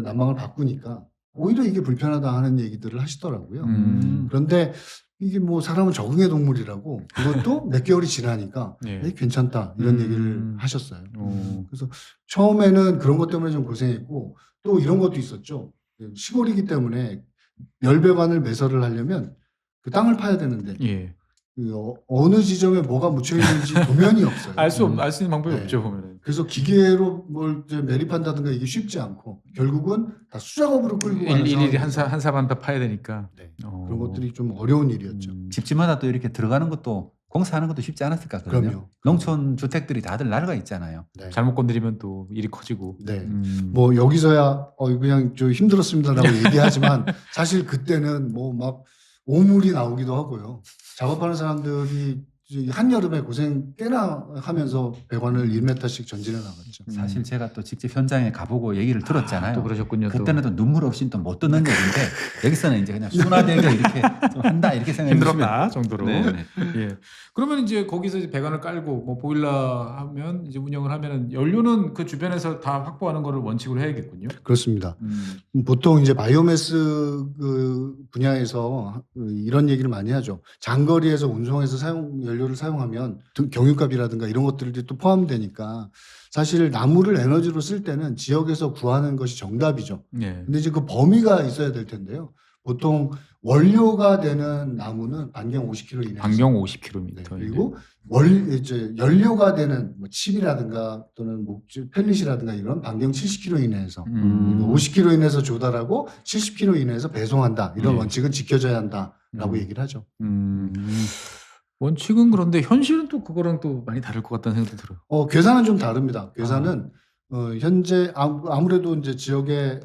난방을 바꾸니까 오히려 이게 불편하다 하는 얘기들을 하시더라고요. 그런데 이게 뭐 사람은 적응의 동물이라고 그것도 몇 개월이 지나니까 예. 에이, 괜찮다 이런 얘기를 하셨어요. 어. 그래서 처음에는 그런 것 때문에 좀 고생했고 또 이런 것도 있었죠. 시골이기 때문에 열배관을 매설을 하려면 그 땅을 파야 되는데 예. 어느 지점에 뭐가 묻혀 있는지 도면이 없어요. 알 수 있는 방법이 네. 없죠 보면은. 그래서 기계로 뭘 이제 매립한다든가 이게 쉽지 않고 결국은 다 수작업으로 끌고 가는 일일이 상황이어서 한 사람 다 파야 되니까. 네. 그런 것들이 좀 어려운 일이었죠. 집집마다 또 이렇게 들어가는 것도 공사하는 것도 쉽지 않았을 것 같거든요. 그럼요. 농촌 주택들이 다들 나라가 있잖아요. 네. 잘못 건드리면 또 일이 커지고. 네. 뭐 여기서야 그냥 좀 힘들었습니다라고 얘기하지만 사실 그때는 뭐 막 오물이 나오기도 하고요. 작업하는 사람들이 한여름에 고생 꽤나 하면서 배관을 1m씩 전진해 나갔죠. 사실 제가 또 직접 현장에 가보고 얘기를 들었잖아요. 또 그러셨군요. 그때는 또 눈물 없이는 또 못 듣는 얘기인데 여기서는 이제 그냥 순화되게 이렇게 좀 한다 이렇게 생각해 주시면 힘들었다 정도로. 네, 네. 예. 그러면 이제 거기서 이제 배관을 깔고 뭐 보일러 하면 이제 운영을 하면은 연료는 그 주변에서 다 확보하는 거를 원칙으로 해야겠군요. 그렇습니다. 보통 이제 바이오매스 그 분야에서 이런 얘기를 많이 하죠. 장거리에서 운송해서 연료를 사용하면 경유값이라든가 이런 것들이 또 포함되니까 사실 나무를 에너지로 쓸 때는 지역에서 구하는 것이 정답이죠. 예. 근데 이제 그 범위가 있어야 될 텐데요. 보통 원료가 되는 나무는 반경 50km 이내에서 반경 50km. 네, 그리고 이제 연료가 되는 뭐 칩이라든가 또는 목줄 펠릿이라든가 이런 반경 70km 이내에서 50km 이내에서 조달하고 70km 이내에서 배송한다. 이런 예. 원칙은 지켜져야 한다라고 얘기를 하죠. 원칙은 그런데 현실은 또 그거랑 또 많이 다를 것 같다는 생각도 들어요. 괴산은 좀 다릅니다. 괴산은 현재 아무래도 이제 지역에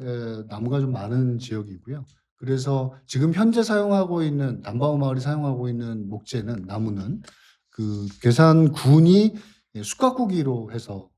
나무가 좀 많은 지역이고요. 그래서 지금 현재 사용하고 있는 남바오 마을이 사용하고 있는 목재는 나무는 그 괴산군이 숯가꾸기로 해서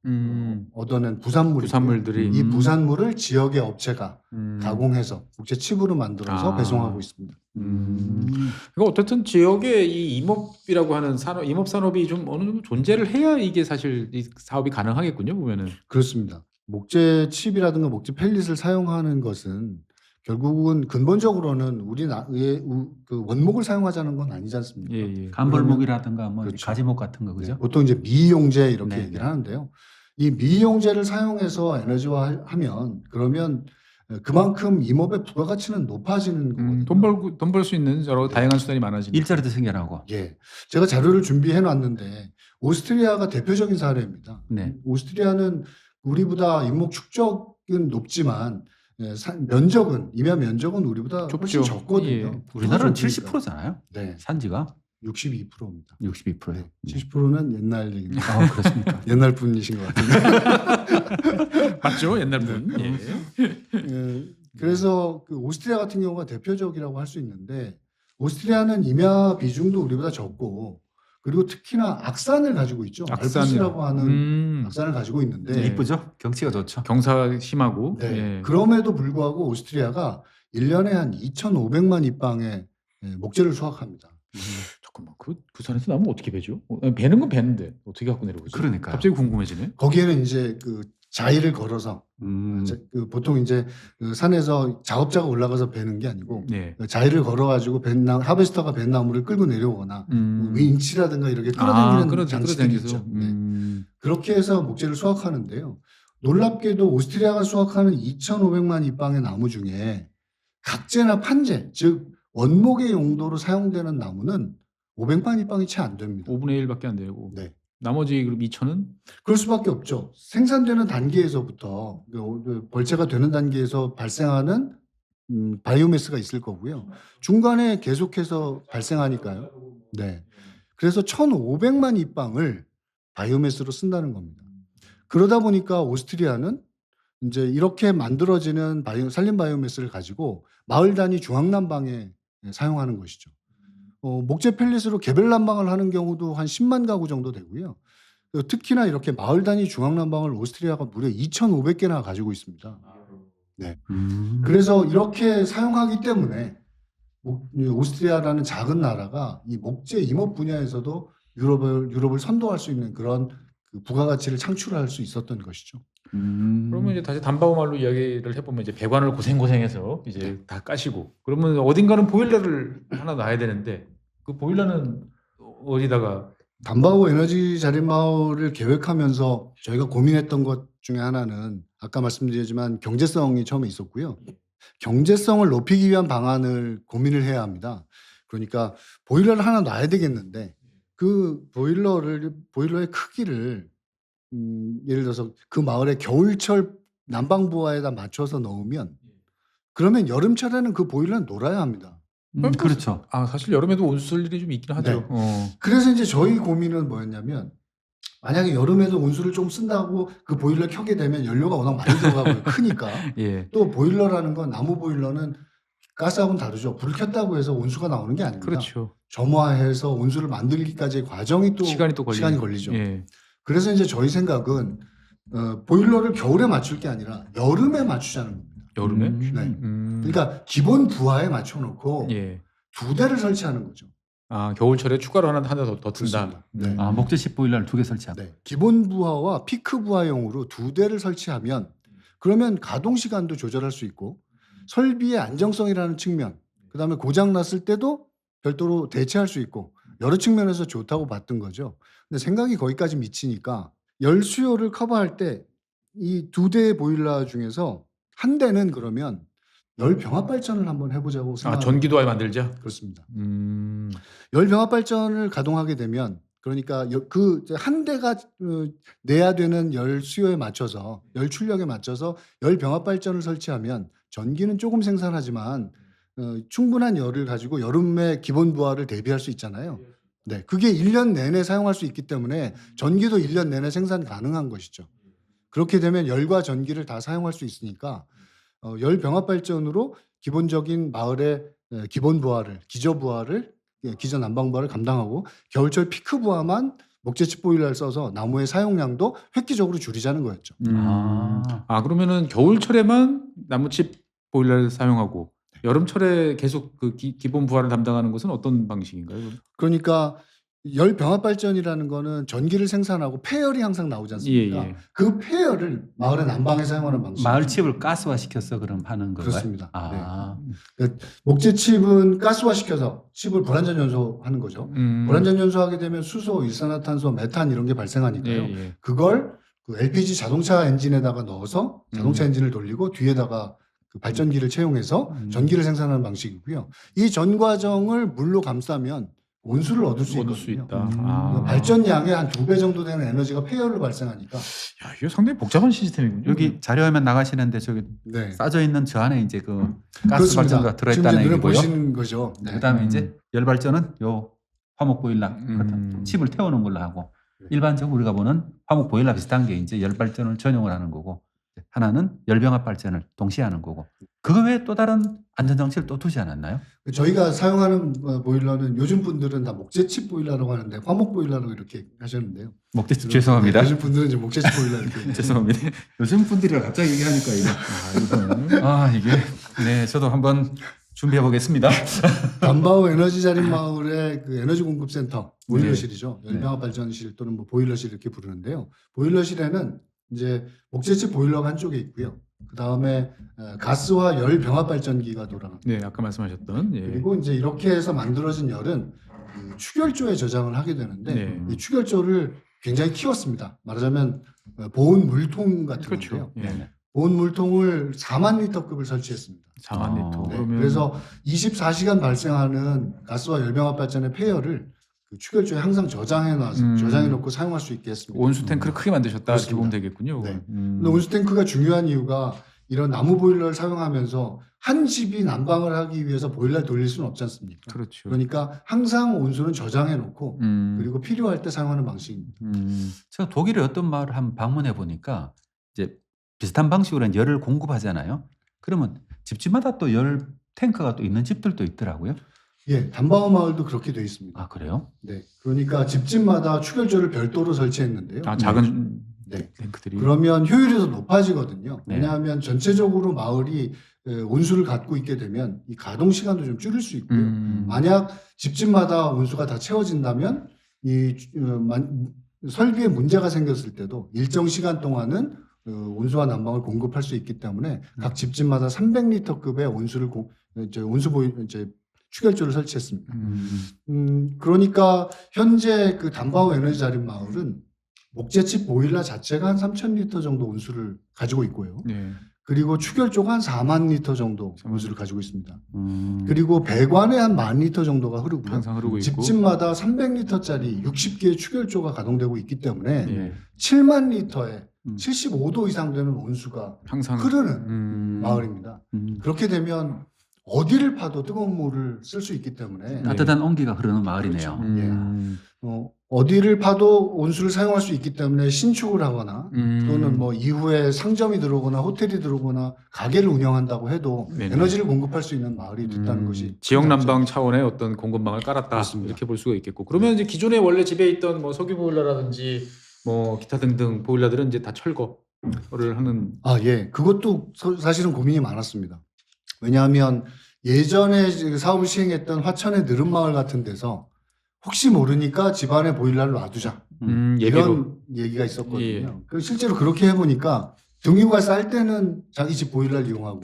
얻어낸 부산물들이 이 부산물을 지역의 업체가 가공해서 목재 칩으로 만들어서 배송하고 있습니다. 그러니까 어쨌든 지역의 이 임업이라고 하는 임업 산업이 좀 어느 정도 존재를 해야 이게 사실 이 사업이 가능하겠군요. 보면은. 그렇습니다. 목재 칩이라든가 목재 펠릿을 사용하는 것은 결국은 근본적으로는 우리나라의 그 원목을 사용하자는 건 아니지 않습니까? 예. 간벌목이라든가 뭐 그렇죠. 가지목 같은 거 그죠? 네, 보통 이제 미용재 이렇게 네, 얘기를 네. 하는데요. 이 미용재를 사용해서 에너지화하면 그러면 그만큼 임업의 부가가치는 높아지는 거거든요. 돈 벌 수 있는 여러 다양한 수단이 많아지니까. 일자리도 생겨나고. 예. 제가 자료를 준비해 놨는데 오스트리아가 대표적인 사례입니다. 네. 오스트리아는 우리보다 인목 축적은 높지만 면적은 임야 면적은 우리보다 훨씬 좁죠. 적거든요. 예. 우리나라는 좁으니까. 70%잖아요. 네. 산지가 62%입니다. 62%요. 네. 70%는 옛날 얘기입니다. 아, 그렇습니까? 옛날 분이신 것 같은데. 맞죠? 옛날 분. 네. 예. 그래서 그 오스트리아 같은 경우가 대표적이라고 할 수 있는데 오스트리아는 임야 비중도 우리보다 적고 그리고 특히나 악산을 가지고 있죠. 알프스라고 하는 악산을 가지고 있는데 네. 이쁘죠? 경치가 좋죠. 경사 심하고. 네. 예. 그럼에도 불구하고 오스트리아가 1년에 한 2,500만 입방의 목재를 수확합니다. 잠깐만 그 산에서 나무 어떻게 베죠? 베는 건 베는데 어떻게 갖고 내려오지? 그러니까요. 갑자기 궁금해지네. 거기에는 이제 그 자위를 걸어서 그 보통 이제 그 산에서 작업자가 올라가서 베는 게 아니고 네. 자위를 걸어가지고 하베스터가 벤 나무를 끌고 내려오거나 윈치라든가 이렇게 끌어당기는 장치들이 있죠. 네. 그렇게 해서 목재를 수확하는데요. 놀랍게도 오스트리아가 수확하는 2,500만 입방의 나무 중에 각재나 판재, 즉 원목의 용도로 사용되는 나무는 500만 입방이 채 안 됩니다. 5분의 1밖에 안 되고. 네. 나머지 그럼 2천은 그럴 수밖에 없죠. 생산되는 단계에서부터 벌채가 되는 단계에서 발생하는 바이오매스가 있을 거고요. 중간에 계속해서 발생하니까요. 네. 그래서 1,500만 입방을 바이오매스로 쓴다는 겁니다. 그러다 보니까 오스트리아는 이제 이렇게 만들어지는 산림 바이오매스를 가지고 마을 단위 중앙난방에 사용하는 것이죠. 목재 펠릿으로 개별 난방을 하는 경우도 한 10만 가구 정도 되고요. 특히나 이렇게 마을 단위 중앙난방을 오스트리아가 무려 2,500개나 가지고 있습니다. 네. 그래서 이렇게 사용하기 때문에 오스트리아라는 작은 나라가 이 목재 임업 분야에서도 유럽을 선도할 수 있는 그런 그 부가가치를 창출할 수 있었던 것이죠. 그러면 이제 다시 담바오 말로 이야기를 해보면 이제 배관을 고생해서 이제 다 까시고 그러면 어딘가는 보일러를 하나 놔야 되는데 그 보일러는 어디다가 담바오 에너지 자립마을을 계획하면서 저희가 고민했던 것 중에 하나는 아까 말씀드렸지만 경제성이 처음에 있었고요. 경제성을 높이기 위한 방안을 고민을 해야 합니다. 그러니까 보일러를 하나 놔야 되겠는데 그 보일러의 크기를 예를 들어서 그 마을의 겨울철 난방부하에다 맞춰서 넣으면 그러면 여름철에는 그 보일러는 놀아야 합니다. 그렇죠. 사실 여름에도 온수 쓸 일이 좀 있긴 하죠. 그래서 이제 저희 고민은 뭐였냐면 만약에 여름에도 온수를 좀 쓴다고 그 보일러 켜게 되면 연료가 워낙 많이 들어가고 크니까 예. 또 보일러라는 건 나무 보일러는 가스하고는 다르죠. 불을 켰다고 해서 온수가 나오는 게 아닙니다. 그렇죠. 점화해서 온수를 만들기까지의 과정이 또 시간이 걸리죠. 예. 그래서 이제 저희 생각은 보일러를 겨울에 맞출 게 아니라 여름에 맞추자는 겁니다. 여름에? 네. 그러니까 기본 부하에 맞춰놓고 예. 2대를 설치하는 거죠. 겨울철에 추가로 하나 더 튼다. 그렇습니다. 네. 목재식 보일러를 2개 설치하고. 네. 기본 부하와 피크 부하용으로 2대를 설치하면 그러면 가동 시간도 조절할 수 있고 설비의 안정성이라는 측면, 그다음에 고장 났을 때도 별도로 대체할 수 있고 여러 측면에서 좋다고 봤던 거죠. 근데 생각이 거기까지 미치니까 열 수요를 커버할 때 이 2대의 보일러 중에서 한 대는 그러면 열 병합 발전을 한번 해보자고 생각합니다. 전기도 아예 만들자. 그렇습니다. 열 병합 발전을 가동하게 되면 그러니까 그 한 대가 내야 되는 열 수요에 맞춰서 열 출력에 맞춰서 열 병합 발전을 설치하면 전기는 조금 생산하지만 충분한 열을 가지고 여름에 기본 부하를 대비할 수 있잖아요. 네, 그게 1년 내내 사용할 수 있기 때문에 전기도 1년 내내 생산 가능한 것이죠. 그렇게 되면 열과 전기를 다 사용할 수 있으니까 열 병합 발전으로 기본적인 마을의 기본 부하를, 기저 부하를, 기저 난방 부하를 감당하고 겨울철 피크 부하만 목재칩 보일러를 써서 나무의 사용량도 획기적으로 줄이자는 거였죠. 그러면은 겨울철에만 나무칩 보일러를 사용하고 여름철에 계속 그 기본 부하를 담당하는 것은 어떤 방식인가요? 그러니까 열 병합 발전이라는 거는 전기를 생산하고 폐열이 항상 나오지 않습니까? 예. 그 폐열을 마을의 난방에 사용하는 방식. 마을 칩을 가스화시켜서 그럼 하는 건가요? 그렇습니다. 목재칩은 가스화시켜서 칩을 불완전 연소하는 거죠. 불완전 연소하게 되면 수소, 일산화탄소, 메탄 이런 게 발생하니까요. 예. 그걸 그 LPG 자동차 엔진에다가 넣어서 자동차 엔진을 돌리고 뒤에다가 그 발전기를 채용해서 전기를 생산하는 방식이고요. 이 전 과정을 물로 감싸면 온수를 얻을 수 얻을 수 있거든요. 있다. 음. 발전량의 한 2배 정도 되는 에너지가 폐열로 발생하니까. 야, 이거 상당히 복잡한 시스템이군요. 여기 자료화면 나가시는데 저기 네. 싸져 있는 저 안에 이제 그 가스 그렇습니다. 발전소가 지금 이제 들어있다는 눈에 얘기고요. 보시는 거죠. 네. 그다음에 음. 이제 열 발전은 요 화목 보일러 칩을 태우는 걸로 하고 네. 일반적으로 우리가 보는 화목 보일러 비슷한 게 이제 열 발전을 전용을 하는 거고 하나는 열병합 발전을 동시에 하는 거고 그거 외에 또 다른 안전 장치를 또 두지 않았나요? 저희가 사용하는 보일러는 요즘 분들은 다 목재칩 보일러라고 하는데 화목 보일러라고 이렇게 하셨는데요. 목재집 죄송합니다. 네, 요즘 분들은 이제 목재칩 보일러 이렇게. 죄송합니다. 요즘 분들이라 갑자기 얘기하니까 이거 이게 네 저도 한번 준비해 보겠습니다. 담바오 에너지 자립 마을의 그 에너지 공급 센터 보일러실이죠. 네. 열병합 발전실 또는 뭐 보일러실 이렇게 부르는데요. 보일러실에는 이제 목재칩 보일러가 한쪽에 있고요. 그 다음에 가스와 열 병합 발전기가 돌아갑니다. 네, 아까 말씀하셨던. 예. 그리고 이제 이렇게 해서 만들어진 열은 그 추결조에 저장을 하게 되는데 네. 이 추결조를 굉장히 키웠습니다. 말하자면 보온 물통 같은 그렇죠. 건데요. 예. 보온 물통을 4만 리터급을 설치했습니다. 4만 리터. 네, 그러면 그래서 24시간 발생하는 가스와 열병합 발전의 폐열을 그 추결조에 항상 저장해 놓고 사용할 수 있게 했습니다. 온수 탱크를 크게 만드셨다 이렇게 그렇습니다. 보면 되겠군요. 네. 음. 근데 온수 탱크가 중요한 이유가 이런 나무 보일러를 사용하면서 한 집이 난방을 하기 위해서 보일러를 돌릴 수는 없지 않습니까? 그렇죠. 그러니까 항상 온수는 저장해 놓고 음. 그리고 필요할 때 사용하는 방식입니다. 제가 독일의 어떤 마을을 한번 방문해 보니까 이제 비슷한 방식으로 열을 공급하잖아요. 그러면 집집마다 또 열 탱크가 또 있는 집들도 있더라고요. 예, 담바오 마을도 그렇게 돼 있습니다. 아 그래요? 네, 그러니까 집집마다 추결조를 별도로 설치했는데요. 아, 작은 네. 탱크들이. 그러면 효율이 더 높아지거든요. 네. 왜냐하면 전체적으로 마을이 온수를 갖고 있게 되면 이 가동 시간도 좀 줄일 수 있고요. 만약 집집마다 온수가 다 채워진다면 이 설비에 문제가 생겼을 때도 일정 시간 동안은 온수와 난방을 공급할 수 있기 때문에 각 집집마다 300리터급의 온수를 이제 추결조를 설치했습니다. 그러니까 현재 그 담바오 에너지 자립 마을은 목재칩 보일러 자체가 한 3,000리터 정도 온수를 가지고 있고요. 네. 그리고 추결조가 한 4만 리터 정도 온수를 가지고 있습니다. 음. 그리고 배관에 한 1만 리터 정도가 흐르고요. 항상 흐르고 있고. 집집마다 300리터짜리 60개의 추결조가 가동되고 있기 때문에 예. 7만 리터에 음. 75도 이상 되는 온수가 항상 흐르는 마을입니다. 그렇게 그렇게 되면 어디를 파도 뜨거운 물을 쓸 수 있기 때문에 따뜻한 온기가 흐르는 마을이네요. 그렇죠. 어디를 파도 온수를 사용할 수 있기 때문에 신축을 하거나 또는 뭐 이후에 상점이 들어오거나 호텔이 들어오거나 가게를 운영한다고 해도 네네. 에너지를 공급할 수 있는 마을이 됐다는 것이 지역 난방 차원의 어떤 공급망을 깔았다 그렇습니다. 이렇게 볼 수가 있겠고 그러면 이제 기존에 원래 집에 있던 뭐 석유 보일러라든지 뭐 기타 등등 보일러들은 이제 다 철거를 하는 예. 그것도 사실은 고민이 많았습니다. 왜냐하면 예전에 사업을 시행했던 화천의 느릅마을 같은 데서 혹시 모르니까 집안에 보일러를 놔두자. 예비로 이런 얘기가 있었거든요. 예. 그 실제로 그렇게 해보니까 등유가 쌀 때는 자기 집 보일러를 이용하고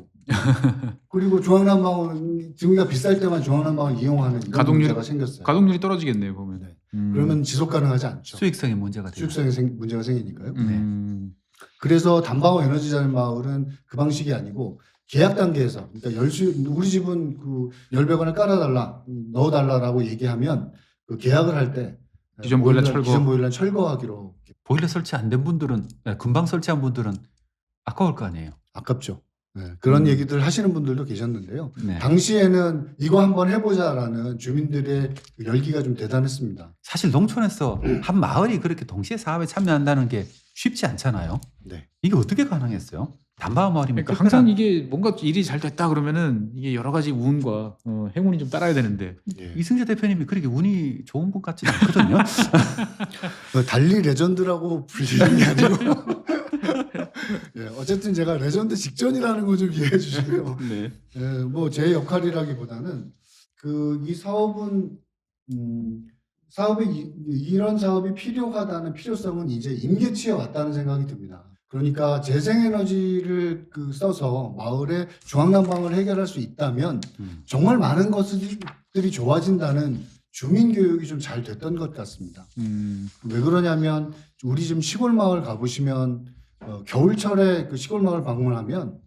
그리고 중앙난방은 등유가 비쌀 때만 중앙난방을 이용하는 이런 가동률이- 문제가 생겼어요. 가동률이 떨어지겠네요 보면. 네. 그러면 지속 가능하지 않죠. 수익성에 문제가 되죠. 수익성에 문제가 생기니까요. 그래서 담바오 에너지 자립 마을은 그 방식이 아니고 계약 단계에서 그러니까 우리 집은 그 열배관을 깔아달라 넣어달라라고 얘기하면 그 계약을 할 때 기존 보일러 철거. 기존 보일러 철거하기로 보일러 설치 안 된 분들은 금방 설치한 분들은 아까울 거 아니에요. 아깝죠. 네, 그런 얘기들 하시는 분들도 계셨는데요. 네. 당시에는 이거 한번 해보자라는 주민들의 그 열기가 좀 대단했습니다. 사실 농촌에서 한 마을이 그렇게 동시에 사업에 참여한다는 게 쉽지 않잖아요. 네. 이게 어떻게 가능했어요? 담바오 마을이면 그러니까 항상 이게 뭔가 일이 잘 됐다 그러면은 이게 여러 가지 운과 행운이 좀 따라야 되는데 예. 이승재 대표님이 그렇게 운이 좋은 분 같지는 않거든요. 달리 레전드라고 불리는 게 아니고 예, 어쨌든 제가 레전드 직전이라는 거 좀 이해해 주시고요. 네. 뭐 제 역할이라기보다는 이 사업은 이런 사업이 필요하다는 필요성은 이제 임계치에 왔다는 생각이 듭니다. 그러니까 재생에너지를 써서 마을의 중앙난방을 해결할 수 있다면 정말 많은 것들이 좋아진다는 주민 교육이 좀 잘 됐던 것 같습니다. 왜 그러냐면 우리 지금 시골 마을 가보시면 겨울철에 그 시골 마을 방문하면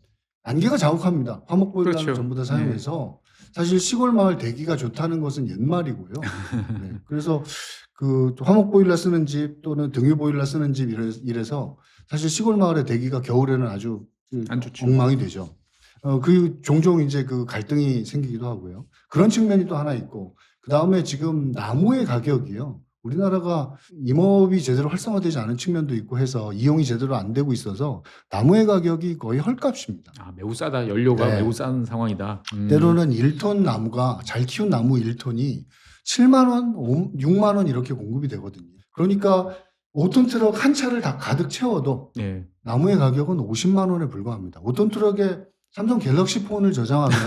안개가 자욱합니다. 화목 보일러를 그렇죠. 전부 다 사용해서 사실 시골 마을 대기가 좋다는 것은 옛말이고요. 네. 그래서 그 화목 보일러 쓰는 집 또는 등유 보일러 쓰는 집 이래서 사실 시골 마을의 대기가 겨울에는 아주 안 좋죠. 엉망이 되죠. 그 종종 이제 그 갈등이 생기기도 하고요. 그런 측면이 또 하나 있고 그 다음에 지금 나무의 가격이요. 우리나라가 임업이 제대로 활성화되지 않은 측면도 있고 해서 이용이 제대로 안 되고 있어서 나무의 가격이 거의 헐값입니다. 아, 매우 싸다. 연료가 네. 매우 싼 상황이다. 때로는 1톤 나무가 잘 키운 나무 1톤이 7만 원, 6만 원 이렇게 공급이 되거든요. 그러니까 5톤 트럭 한 차를 다 가득 채워도 네. 나무의 가격은 50만 원에 불과합니다. 5톤 트럭에 삼성 갤럭시 폰을 저장하면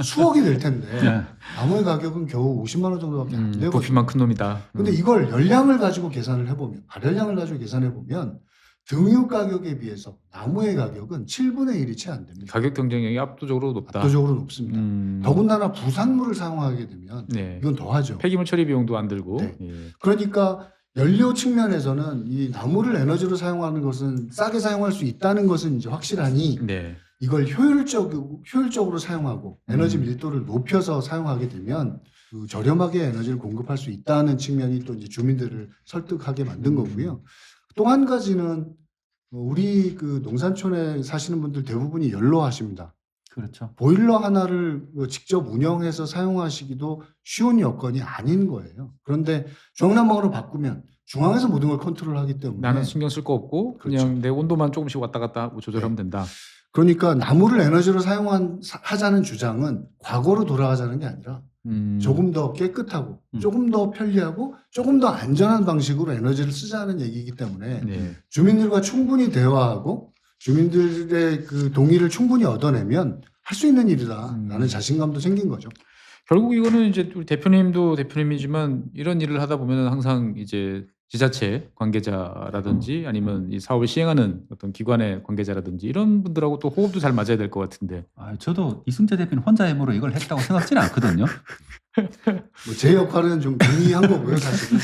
수억이 될 텐데 네. 나무의 가격은 겨우 50만 원 정도밖에 안 되거든요. 부피만 큰 놈이다. 근데 이걸 열량을 가지고 계산을 해보면, 발열량을 가지고 계산해 보면 등유 가격에 비해서 나무의 가격은 7분의 1이 채 안 됩니다. 가격 경쟁력이 압도적으로 높다. 압도적으로 높습니다. 더군다나 부산물을 사용하게 되면 네. 이건 더하죠. 폐기물 처리 비용도 안 들고. 네. 예. 그러니까 연료 측면에서는 이 나무를 에너지로 사용하는 것은 싸게 사용할 수 있다는 것은 이제 확실하니 네. 이걸 효율적으로 사용하고 에너지 밀도를 높여서 사용하게 되면 그 저렴하게 에너지를 공급할 수 있다는 측면이 또 이제 주민들을 설득하게 만든 거고요. 또 한 가지는 우리 그 농산촌에 사시는 분들 대부분이 연로하십니다. 그렇죠. 보일러 하나를 직접 운영해서 사용하시기도 쉬운 여건이 아닌 거예요. 그런데 중앙난방으로 바꾸면 중앙에서 모든 걸 컨트롤하기 때문에 나는 신경 쓸 거 없고 그냥 그렇죠. 내 온도만 조금씩 왔다 갔다 조절하면 된다. 그러니까 나무를 에너지로 하자는 주장은 과거로 돌아가자는 게 아니라 조금 더 깨끗하고 조금 더 편리하고 조금 더 안전한 방식으로 에너지를 쓰자는 얘기이기 때문에 네. 주민들과 충분히 대화하고 주민들의 그 동의를 충분히 얻어내면 할 수 있는 일이다라는 자신감도 생긴 거죠. 결국 이거는 이제 우리 대표님도 대표님이지만 이런 일을 하다 보면 항상 이제 지자체 관계자라든지 아니면 이 사업을 시행하는 어떤 기관의 관계자라든지 이런 분들하고 또 호흡도 잘 맞아야 될 것 같은데. 아, 저도 이승재 대표는 혼자의 힘으로 이걸 했다고 생각지는 않거든요. 뭐 제 역할은 좀 동의한 거고요, 사실은.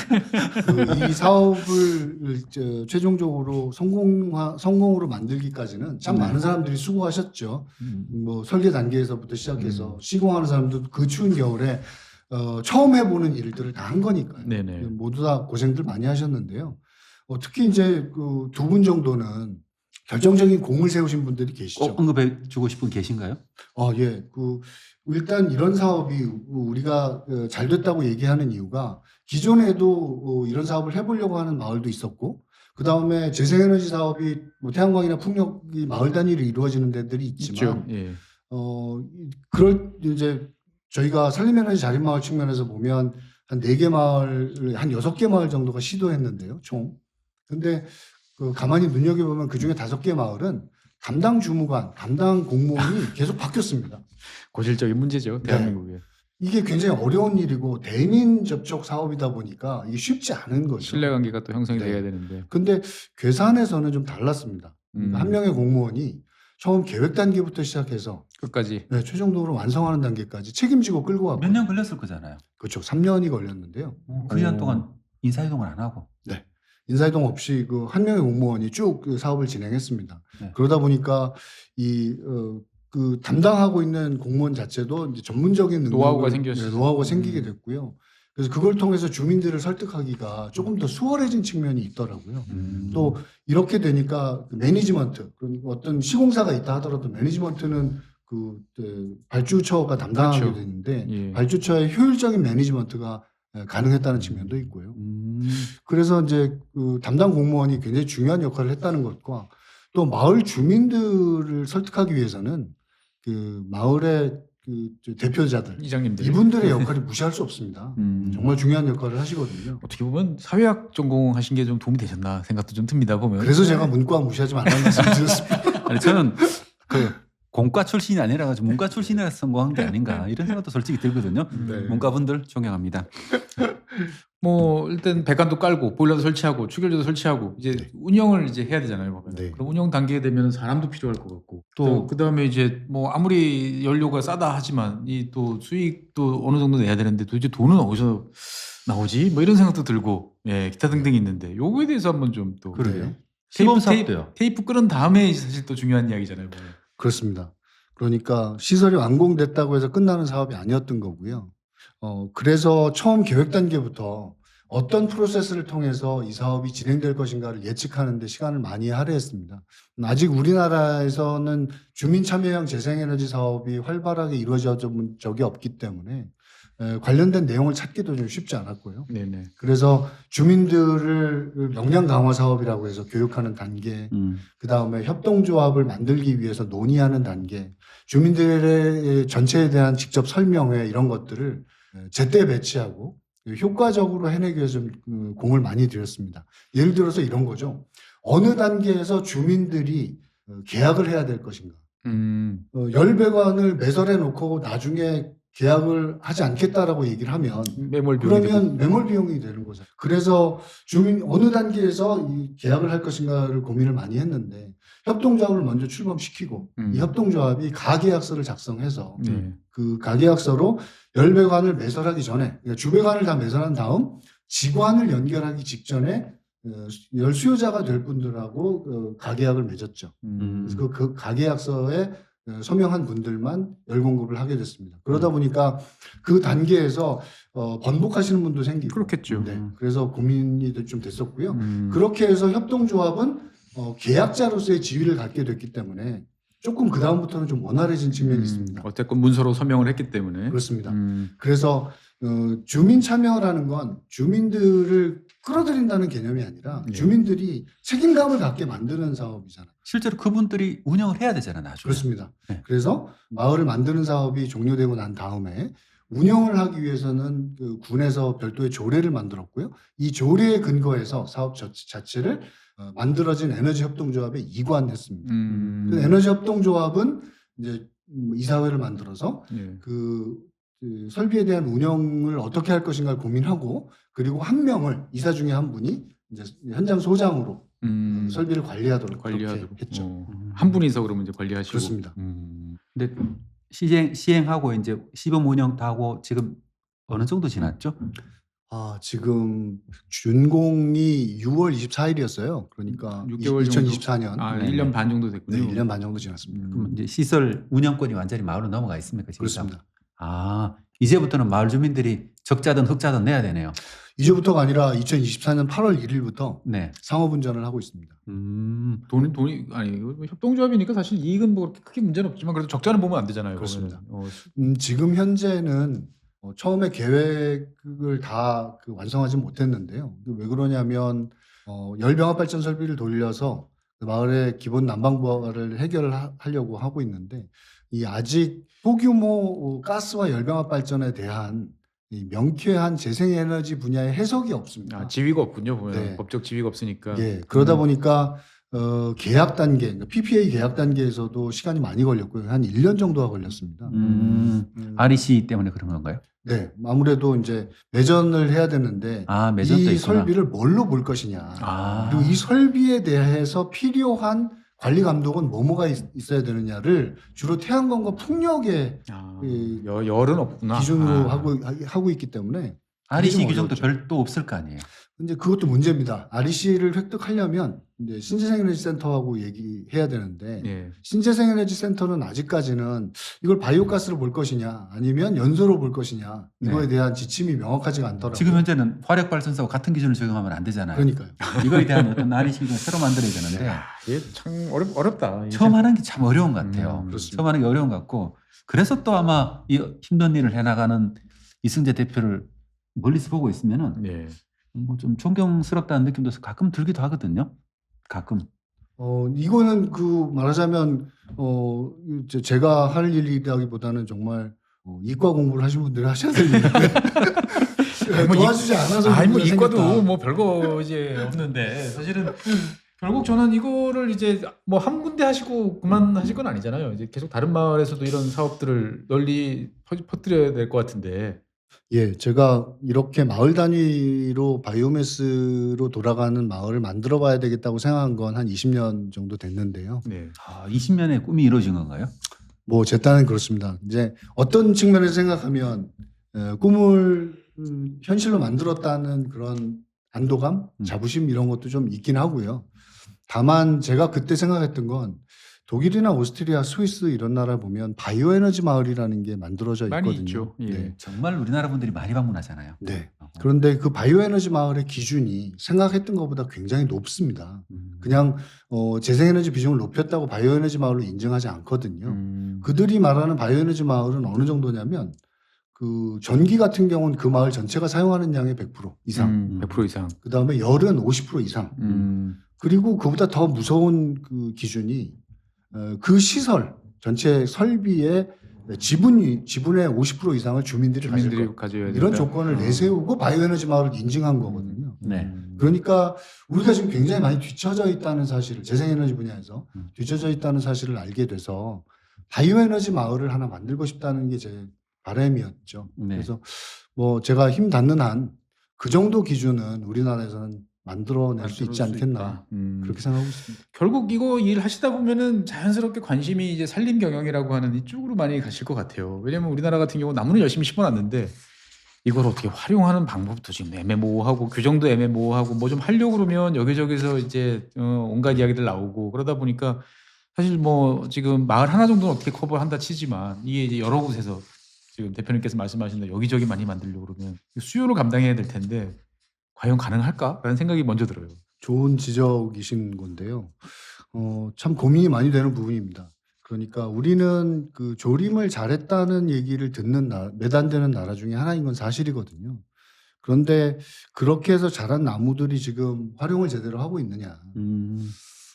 이 사업을 최종적으로 성공으로 만들기까지는 참 많은 사람들이 수고하셨죠. 뭐 설계 단계에서부터 시작해서 시공하는 사람도 그 추운 겨울에 처음 해보는 일들을 다 한 거니까요. 네네. 모두 다 고생들 많이 하셨는데요. 특히 이제 그 두 분 정도는 결정적인 공을 세우신 분들이 계시죠. 꼭 언급해 주고 싶은 계신가요? 예. 일단 이런 사업이 우리가 잘 됐다고 얘기하는 이유가 기존에도 이런 사업을 해보려고 하는 마을도 있었고, 그 다음에 재생에너지 사업이 뭐 태양광이나 풍력이 마을 단위로 이루어지는 데들이 있지만, 있죠. 예. 이제 저희가 산림에너지 자립마을 측면에서 보면 한 4개 마을, 한 6개 마을 정도가 시도했는데요, 총. 근데 가만히 눈여겨보면 그 중에 5개 마을은 담당 주무관, 담당 공무원이 계속 바뀌었습니다. 고질적인 문제죠. 대한민국에. 이게 굉장히 어려운 일이고 대민 접촉 사업이다 보니까 이게 쉽지 않은 거죠. 신뢰관계가 또 형성이 네. 돼야 되는데. 근데 괴산에서는 좀 달랐습니다. 한 명의 공무원이 처음 계획 단계부터 시작해서 끝까지. 최종적으로 완성하는 단계까지 책임지고 끌고 왔고 몇 년 걸렸을 거잖아요. 그렇죠. 3년이 걸렸는데요. 그 기간 동안 인사이동을 안 하고. 인사이동 없이 한 명의 공무원이 쭉 그 사업을 진행했습니다. 네. 그러다 보니까 그 담당하고 있는 공무원 자체도 이제 전문적인 노하우가 능력을, 생겼어요. 노하우가 생기게 됐고요. 그래서 그걸 통해서 주민들을 설득하기가 조금 더 수월해진 측면이 있더라고요. 또 이렇게 되니까 그 매니지먼트, 어떤 시공사가 있다 하더라도 매니지먼트는 발주처가 담당하게 그렇죠. 되는데 예. 발주처의 효율적인 매니지먼트가 가능했다는 측면도 있고요. 그래서 이제 그 담당 공무원이 굉장히 중요한 역할을 했다는 것과 또 마을 주민들을 설득하기 위해서는 그 마을의 그 대표자들 이장님들. 이분들의 역할이 무시할 수 없습니다. 정말 중요한 역할을 하시거든요. 어떻게 보면 사회학 전공하신 게 좀 도움이 되셨나 생각도 좀 듭니다. 보면. 그래서 제가 문과 무시하지 말라는 말씀 드렸습니다. 아니 저는 공과 출신이 아니라 가지고 문과 출신이라서 성공한 게 아닌가 이런 생각도 솔직히 들거든요. 네. 문과분들 존경합니다. 뭐 일단 배관도 깔고 보일러도 설치하고 추결제도 설치하고 이제 운영을 이제 해야 되잖아요. 보면. 네. 그럼 운영 단계에 되면 사람도 필요할 것 같고 또 또 그다음에 이제 뭐 아무리 연료가 싸다 하지만 이 또 수익도 어느 정도 내야 되는데 도대체 돈은 어디서 나오지? 뭐 이런 생각도 들고 기타 등등 있는데 요거에 대해서 한번 좀 또 그러게요. 테이프 시범 사업도요. 테이프 끄는 다음에 사실 또 중요한 이야기잖아요. 보면. 그렇습니다. 그러니까 시설이 완공됐다고 해서 끝나는 사업이 아니었던 거고요. 그래서 처음 계획 단계부터 어떤 프로세스를 통해서 이 사업이 진행될 것인가를 예측하는 데 시간을 많이 할애했습니다. 아직 우리나라에서는 주민 참여형 재생에너지 사업이 활발하게 이루어져 본 적이 없기 때문에 관련된 내용을 찾기도 좀 쉽지 않았고요. 네네. 그래서 주민들을 역량 강화 사업이라고 해서 교육하는 단계, 그다음에 협동조합을 만들기 위해서 논의하는 단계, 주민들의 전체에 대한 직접 설명회 이런 것들을 제때 배치하고 효과적으로 해내기 위해서 좀 공을 많이 들였습니다. 예를 들어서 이런 거죠. 어느 단계에서 주민들이 계약을 해야 될 것인가. 열배관을 매설해 놓고 나중에 계약을 하지 않겠다라고 얘기를 하면 매몰 비용이 그러면 매몰 비용이 되는 거죠. 그래서 주민 어느 단계에서 이 계약을 할 것인가를 고민을 많이 했는데 협동조합을 먼저 출범시키고 이 협동조합이 가계약서를 작성해서 그 가계약서로 열배관을 매설하기 전에 그러니까 주배관을 다 매설한 다음 직관을 연결하기 직전에 열 수요자가 될 분들하고 가계약을 맺었죠. 그래서 그 가계약서에 서명한 분들만 열 공급을 하게 됐습니다. 그러다 보니까 그 단계에서 번복하시는 분도 생기고 그렇겠죠. 네, 그래서 고민이 좀 됐었고요. 그렇게 해서 협동조합은 계약자로서의 지위를 갖게 됐기 때문에 조금 그 다음부터는 좀 원활해진 측면이 있습니다. 어쨌건 문서로 서명을 했기 때문에. 그렇습니다. 그래서 주민 참여라는 건 주민들을 끌어들인다는 개념이 아니라 주민들이 책임감을 갖게 만드는 사업이잖아요. 실제로 그분들이 운영을 해야 되잖아요, 나중에. 그렇습니다. 네. 그래서 마을을 만드는 사업이 종료되고 난 다음에 운영을 하기 위해서는 그 군에서 별도의 조례를 만들었고요. 이 조례에 근거해서 사업 자체를 만들어진 에너지 협동조합에 이관했습니다. 그 에너지 협동조합은 이제 이사회를 만들어서 그 설비에 대한 운영을 어떻게 할 것인가를 고민하고 그리고 한 명을 이사 중에 한 분이 이제 현장 소장으로 설비를 관리하도록 그렇게 했죠. 한 분이서 그러면 이제 관리하시고. 그렇습니다. 근데 시행하고 이제 시범 운영 다 하고 지금 어느 정도 지났죠? 지금 준공이 6월 24일이었어요. 그러니까 6개월 2024년. 1년 반 정도 됐군요. 네, 1년 반 정도 지났습니다. 그럼 이제 시설 운영권이 완전히 마을로 넘어가 있습니까? 지금? 그렇습니다. 이제부터는 마을 주민들이 적자든 흑자든 내야 되네요. 이제부터가 아니라 2024년 8월 1일부터 네. 상업운전을 하고 있습니다. 돈이 아니 협동조합이니까 사실 이익은 뭐 그렇게 크게 문제는 없지만 그래도 적자는 보면 안 되잖아요. 그렇습니다. 지금 현재는 처음에 계획을 다 완성하지 못했는데요. 왜 그러냐면 열병합 발전 설비를 돌려서 그 마을의 기본 난방부하를 해결하려고 하고 있는데 이 아직 소규모 가스와 열병합 발전에 대한 이 명쾌한 재생에너지 분야의 해석이 없습니다. 지위가 없군요. 보면 네. 법적 지위가 없으니까. 예, 그러다 보니까 계약 단계, 그러니까 PPA 계약 단계에서도 시간이 많이 걸렸고요. 한 1년 정도가 걸렸습니다. REC 때문에 그런 건가요? 네, 아무래도 이제 매전을 해야 되는데 매전도 이 있구나. 설비를 뭘로 볼 것이냐, 그리고 이 설비에 대해서 필요한 관리 감독은 뭐뭐가 있어야 되느냐를 주로 태양광과 풍력의 열은 없구나. 기준으로 하고 있기 때문에 REC 좀 규정도 어렵죠. 별도 없을 거 아니에요. 근데 그것도 문제입니다. REC를 획득하려면 이제 신재생에너지 센터하고 얘기해야 되는데 신재생에너지 센터는 아직까지는 이걸 바이오가스로 볼 것이냐 아니면 연소로 볼 것이냐 이거에 대한 지침이 명확하지가 않더라고요. 지금 현재는 화력발전소와 같은 기준을 적용하면 안 되잖아요. 그러니까요. 이거에 대한 어떤 REC가 새로 만들어야 되는데 이게 참 어렵다. 처음 하는 게 참 어려운 것 같아요. 그렇습니다. 처음 하는 게 어려운 것 같고 그래서 또 아마 이 힘든 일을 해나가는 이승재 대표를 멀리서 보고 있으면은 뭐 좀 존경스럽다는 느낌도 가끔 들기도 하거든요. 가끔. 이거는 말하자면 제가 할 일이라기보다는 정말 이과 공부를 하신 분들이 하셔야 될 일인데 도와주지 않아서 뭐 이과도 생겼다. 뭐 별거 이제 없는데 사실은 결국 저는 이거를 이제 뭐 한 군데 하시고 그만하실 건 아니잖아요. 이제 계속 다른 마을에서도 이런 사업들을 널리 퍼뜨려야 될 것 같은데. 예, 제가 이렇게 마을 단위로 바이오매스로 돌아가는 마을을 만들어 봐야 되겠다고 생각한 건 한 20년 정도 됐는데요. 20년의 꿈이 이루어진 건가요? 뭐 제 딴은 그렇습니다. 이제 어떤 측면에서 생각하면 꿈을 현실로 만들었다는 그런 안도감, 자부심 이런 것도 좀 있긴 하고요. 다만 제가 그때 생각했던 건 독일이나 오스트리아, 스위스 이런 나라 보면 바이오 에너지 마을이라는 게 만들어져 많이 있거든요. 있죠. 예. 네. 정말 우리나라 분들이 많이 방문하잖아요. 네. 그런데 그 바이오 에너지 마을의 기준이 생각했던 것보다 굉장히 높습니다. 그냥 재생에너지 비중을 높였다고 바이오 에너지 마을로 인정하지 않거든요. 그들이 말하는 바이오 에너지 마을은 어느 정도냐면 그 전기 같은 경우는 그 마을 전체가 사용하는 양의 100% 이상. 100% 이상. 그다음에 열은 50% 이상. 그리고 그보다 더 무서운 그 기준이 그 시설 전체 설비의 지분의 50% 이상을 주민들이 가질 주민들이 것. 가져야 된다. 이런 조건을 내세우고 바이오 에너지 마을을 인증한 거거든요. 네. 그러니까 우리가 지금 굉장히 많이 뒤처져 있다는 사실을 재생에너지 분야에서 뒤처져 있다는 사실을 알게 돼서 바이오 에너지 마을을 하나 만들고 싶다는 게 제 바람이었죠. 네. 그래서 뭐 제가 힘 닿는 한 그 정도 기준은 우리나라에서는 만들어낼 수 있지 않겠나 그렇게 생각하고 있습니다. 결국 이거 일 하시다 보면은 자연스럽게 관심이 이제 산림 경영이라고 하는 이쪽으로 많이 가실 것 같아요. 왜냐면 우리나라 같은 경우 나무는 열심히 심어놨는데 이걸 어떻게 활용하는 방법도 지금 애매모호하고 규정도 애매모호하고 뭐 좀 하려고 그러면 여기저기서 이제 온갖 이야기들 나오고 그러다 보니까 사실 뭐 지금 마을 하나 정도는 어떻게 커버한다 치지만 이게 이제 여러 곳에서 지금 대표님께서 말씀하신 대로 여기저기 많이 만들려고 그러면 수요를 감당해야 될 텐데 과연 가능할까라는 생각이 먼저 들어요. 좋은 지적이신 건데요. 참 고민이 많이 되는 부분입니다. 그러니까 우리는 그 조림을 잘했다는 얘기를 듣는 몇 안 되는 나라 중에 하나인 건 사실이거든요. 그런데 그렇게 해서 자란 나무들이 지금 활용을 제대로 하고 있느냐.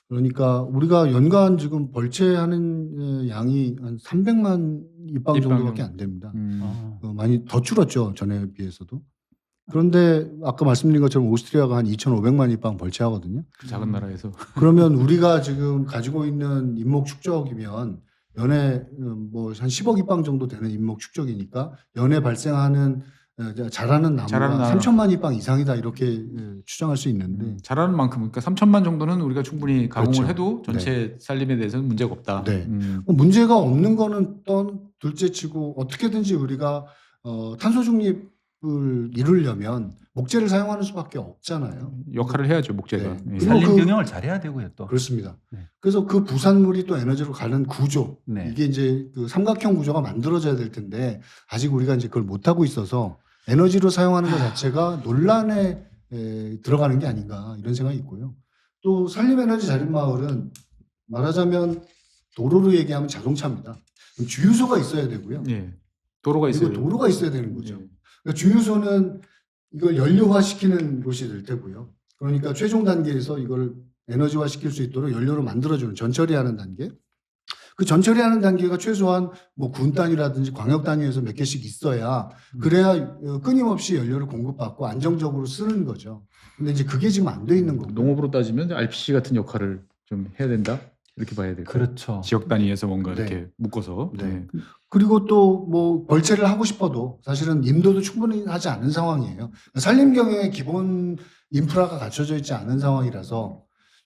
그러니까 우리가 연간 지금 벌채하는 양이 한 300만 입방 정도밖에 안 됩니다. 많이 더 줄었죠. 전에 비해서도. 그런데 아까 말씀드린 것처럼 오스트리아가 한 2,500만 입방 벌채하거든요. 작은 나라에서. 그러면 우리가 지금 가지고 있는 인목 축적이면 연에 뭐 한 10억 입방 정도 되는 인목 축적이니까 연에 발생하는 자라는 나무가 자라는 나무. 3천만 입방 이상이다 이렇게 추정할 수 있는데 잘하는 만큼 그러니까 3천만 정도는 우리가 충분히 가공을 그렇죠. 해도 전체 산림에 대해서는 문제가 없다. 네. 문제가 없는 거는 또 둘째치고 어떻게든지 우리가 탄소 중립을 이루려면 목재를 사용하는 수밖에 없잖아요. 역할을 해야죠 목재가. 네. 예. 그리고 산림 그- 경영을 잘해야 되고요 또. 그렇습니다. 네. 그래서 그 부산물이 또 에너지로 가는 구조 네. 이게 이제 그 삼각형 구조가 만들어져야 될 텐데 아직 우리가 이제 그걸 못 하고 있어서 에너지로 사용하는 것 자체가 논란에 들어가는 게 아닌가 이런 생각이 있고요. 또 산림에너지 자립마을은 말하자면 도로로 얘기하면 자동차입니다. 그럼 주유소가 있어야 되고요. 예. 도로가 그리고 있어요. 도로가 있어야 되는 거죠. 예. 그러니까 주유소는 이걸 연료화시키는 곳이 될 테고요. 그러니까 최종 단계에서 이걸 에너지화 시킬 수 있도록 연료로 만들어주는 전처리하는 단계. 그 전처리하는 단계가 최소한 뭐 군 단위라든지 광역 단위에서 몇 개씩 있어야 그래야 끊임없이 연료를 공급받고 안정적으로 쓰는 거죠. 근데 이제 그게 지금 안 돼 있는 거고. 농업으로 따지면 RPC 같은 역할을 좀 해야 된다 이렇게 봐야 될까요? 그렇죠. 지역 단위에서 뭔가 네. 이렇게 묶어서. 네. 네. 그리고 또 뭐 벌채를 하고 싶어도 사실은 임도도 충분히 하지 않은 상황이에요. 산림 경영의 기본 인프라가 갖춰져 있지 않은 상황이라서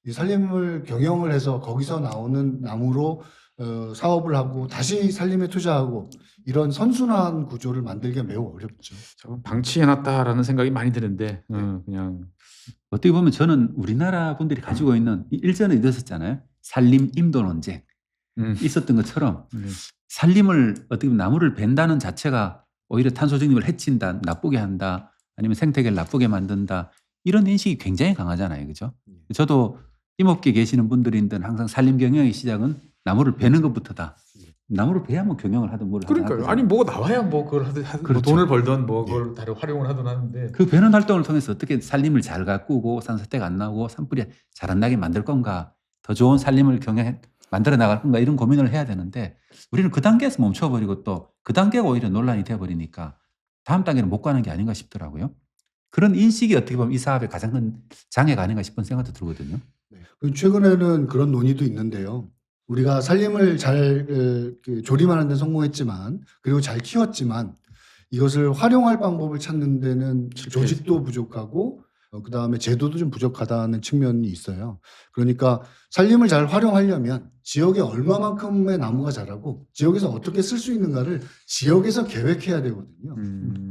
이 산림을 경영을 해서 거기서 나오는 나무로 사업을 하고 다시 산림에 투자하고 이런 선순환 구조를 만들기가 매우 어렵죠. 저건 방치해놨다라는 생각이 많이 드는데 그냥 어떻게 보면 저는 우리나라 분들이 가지고 있는 일전에 있었잖아요. 산림 임도 논쟁 있었던 것처럼 네. 산림을 어떻게 보면 나무를 벤다는 자체가 오히려 탄소 중립을 해친다, 나쁘게 한다, 아니면 생태계를 나쁘게 만든다 이런 인식이 굉장히 강하잖아요, 그죠? 저도 임업계 계시는 분들인데 항상 산림 경영의 시작은 나무를 베는 것부터다. 나무를 베야 뭐 경영을 하든 뭘 하든. 그러니까요. 하거든요. 아니 뭐가 나와야 뭐 그걸 하든 뭐 그렇죠. 돈을 벌던 뭐 그걸 다른 활용을 하든 하는데 그 베는 활동을 통해서 어떻게 산림을 잘 가꾸고 산사태가 안 나오고 산불이 잘 안 나게 만들 건가, 더 좋은 산림을 만들어 나갈 건가 이런 고민을 해야 되는데 우리는 그 단계에서 멈춰버리고 또 그 단계가 오히려 논란이 돼버리니까 다음 단계는 못 가는 게 아닌가 싶더라고요. 그런 인식이 어떻게 보면 이 사업의 가장 큰 장애가 아닌가 싶은 생각도 들거든요. 네. 최근에는 그런 논의도 있는데요. 우리가 산림을 잘 조림하는 데 성공했지만 그리고 잘 키웠지만 이것을 활용할 방법을 찾는 데는 조직도 부족하고 그다음에 제도도 좀 부족하다는 측면이 있어요. 그러니까 산림을 잘 활용하려면 지역에 얼마만큼의 나무가 자라고 지역에서 어떻게 쓸 수 있는가를 지역에서 계획해야 되거든요.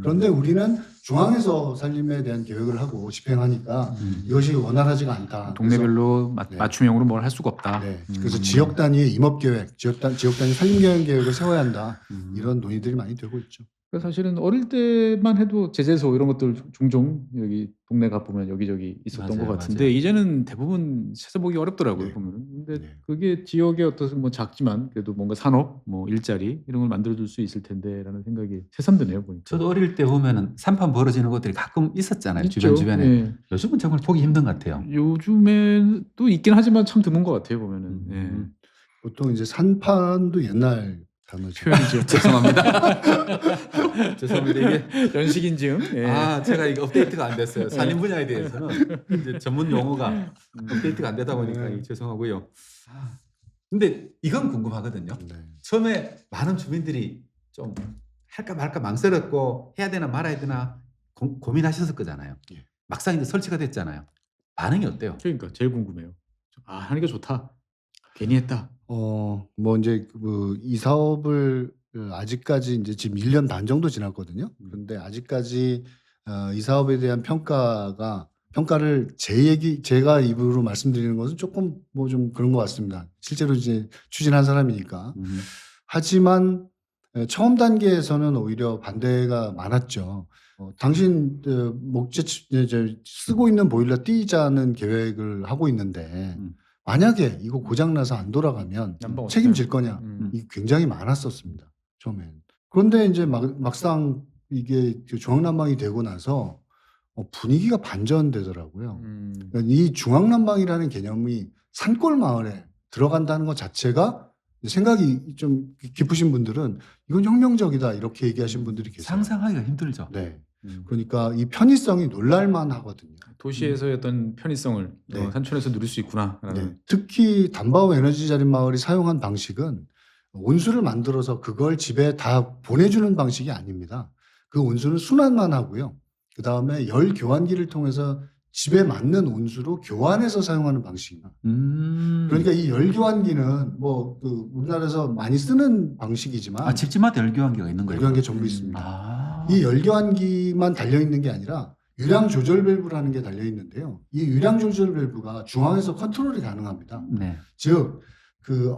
그런데 우리는 중앙에서 산림에 대한 계획을 하고 집행하니까 이것이 원활하지가 않다. 동네별로 네. 맞춤형으로 뭘 할 수가 없다. 그래서, 그래서 지역 단위의 임업 계획, 지역 단위 산림 계획을 세워야 한다. 이런 논의들이 많이 되고 있죠. 그래서 사실은 어릴 때만 해도 제재소 이런 것들 종종 여기 동네 가 보면 여기저기 있었던 맞아요, 것 같은데 맞아요. 이제는 대부분 찾아보기 어렵더라고요. 네. 보면. 근데 네. 그게 지역의 어떤 뭐 작지만 그래도 뭔가 산업, 뭐 일자리 이런 걸 만들어줄 수 있을 텐데라는 생각이 새삼 드네요. 보니까. 저도 어릴 때 보면은 산판 벌어지는 것들이 가끔 있었잖아요. 있죠. 주변에. 예. 요즘은 정말 보기 힘든 것 같아요. 요즘에도 있긴 하지만 참 드문 것 같아요. 보면은. 예. 보통 이제 산판도 옛날 단어죠. 표현이죠. 죄송합니다. 죄송합니다. 이게 연식인증. 예. 아, 제가 이게 업데이트가 안 됐어요. 산림 분야에 대해서는 이제 전문 용어가 업데이트가 안 되다 보니까 네. 죄송하고요. 근데 이건 궁금하거든요. 네. 처음에 많은 주민들이 좀 할까 말까 망설였고 해야 되나 말아야 되나 고민하셨을 거잖아요. 예. 막상 이제 설치가 됐잖아요. 반응이 어때요? 그러니까 제일 궁금해요. 아, 하니까 좋다. 괜히 했다. 뭐 이제 이 사업을 아직까지 이제 지금 1년 반 정도 지났거든요. 그런데 아직까지 이 사업에 대한 평가를 제가 입으로 말씀드리는 것은 조금 뭐 좀 그런 것 같습니다. 실제로 이제 추진한 사람이니까. 하지만 처음 단계에서는 오히려 반대가 많았죠. 당신 목재 쓰고 있는 보일러 띄자는 계획을 하고 있는데 만약에 이거 고장나서 안 돌아가면 난방 책임질 거냐? 음. 이 굉장히 많았었습니다. 처음엔. 그런데 이제 막상 이게 중앙난방이 되고 나서 분위기가 반전되더라고요. 그러니까 이 중앙난방이라는 개념이 산골 마을에 들어간다는 것 자체가 생각이 좀 깊으신 분들은 이건 혁명적이다 이렇게 얘기하신 분들이 계세요. 상상하기가 힘들죠. 네. 그러니까 이 편의성이 놀랄만 하거든요. 도시에서의 어떤 편의성을 네. 산촌에서 누릴 수 있구나. 네. 특히 담바오 에너지 자립 마을이 사용한 방식은 온수를 만들어서 그걸 집에 다 보내주는 방식이 아닙니다. 그 온수는 순환만 하고요. 그 다음에 열 교환기를 통해서 집에 맞는 온수로 교환해서 사용하는 방식입니다. 그러니까 이 열 교환기는 뭐 우리나라에서 많이 쓰는 방식이지만 집집마다 열교환기가 있는 거예요. 열교환기 전부 있습니다. 아. 이 열교환기만 달려 있는 게 아니라 유량 조절 밸브라는 게 달려 있는데요. 이 유량 조절 밸브가 중앙에서 컨트롤이 가능합니다. 네. 즉,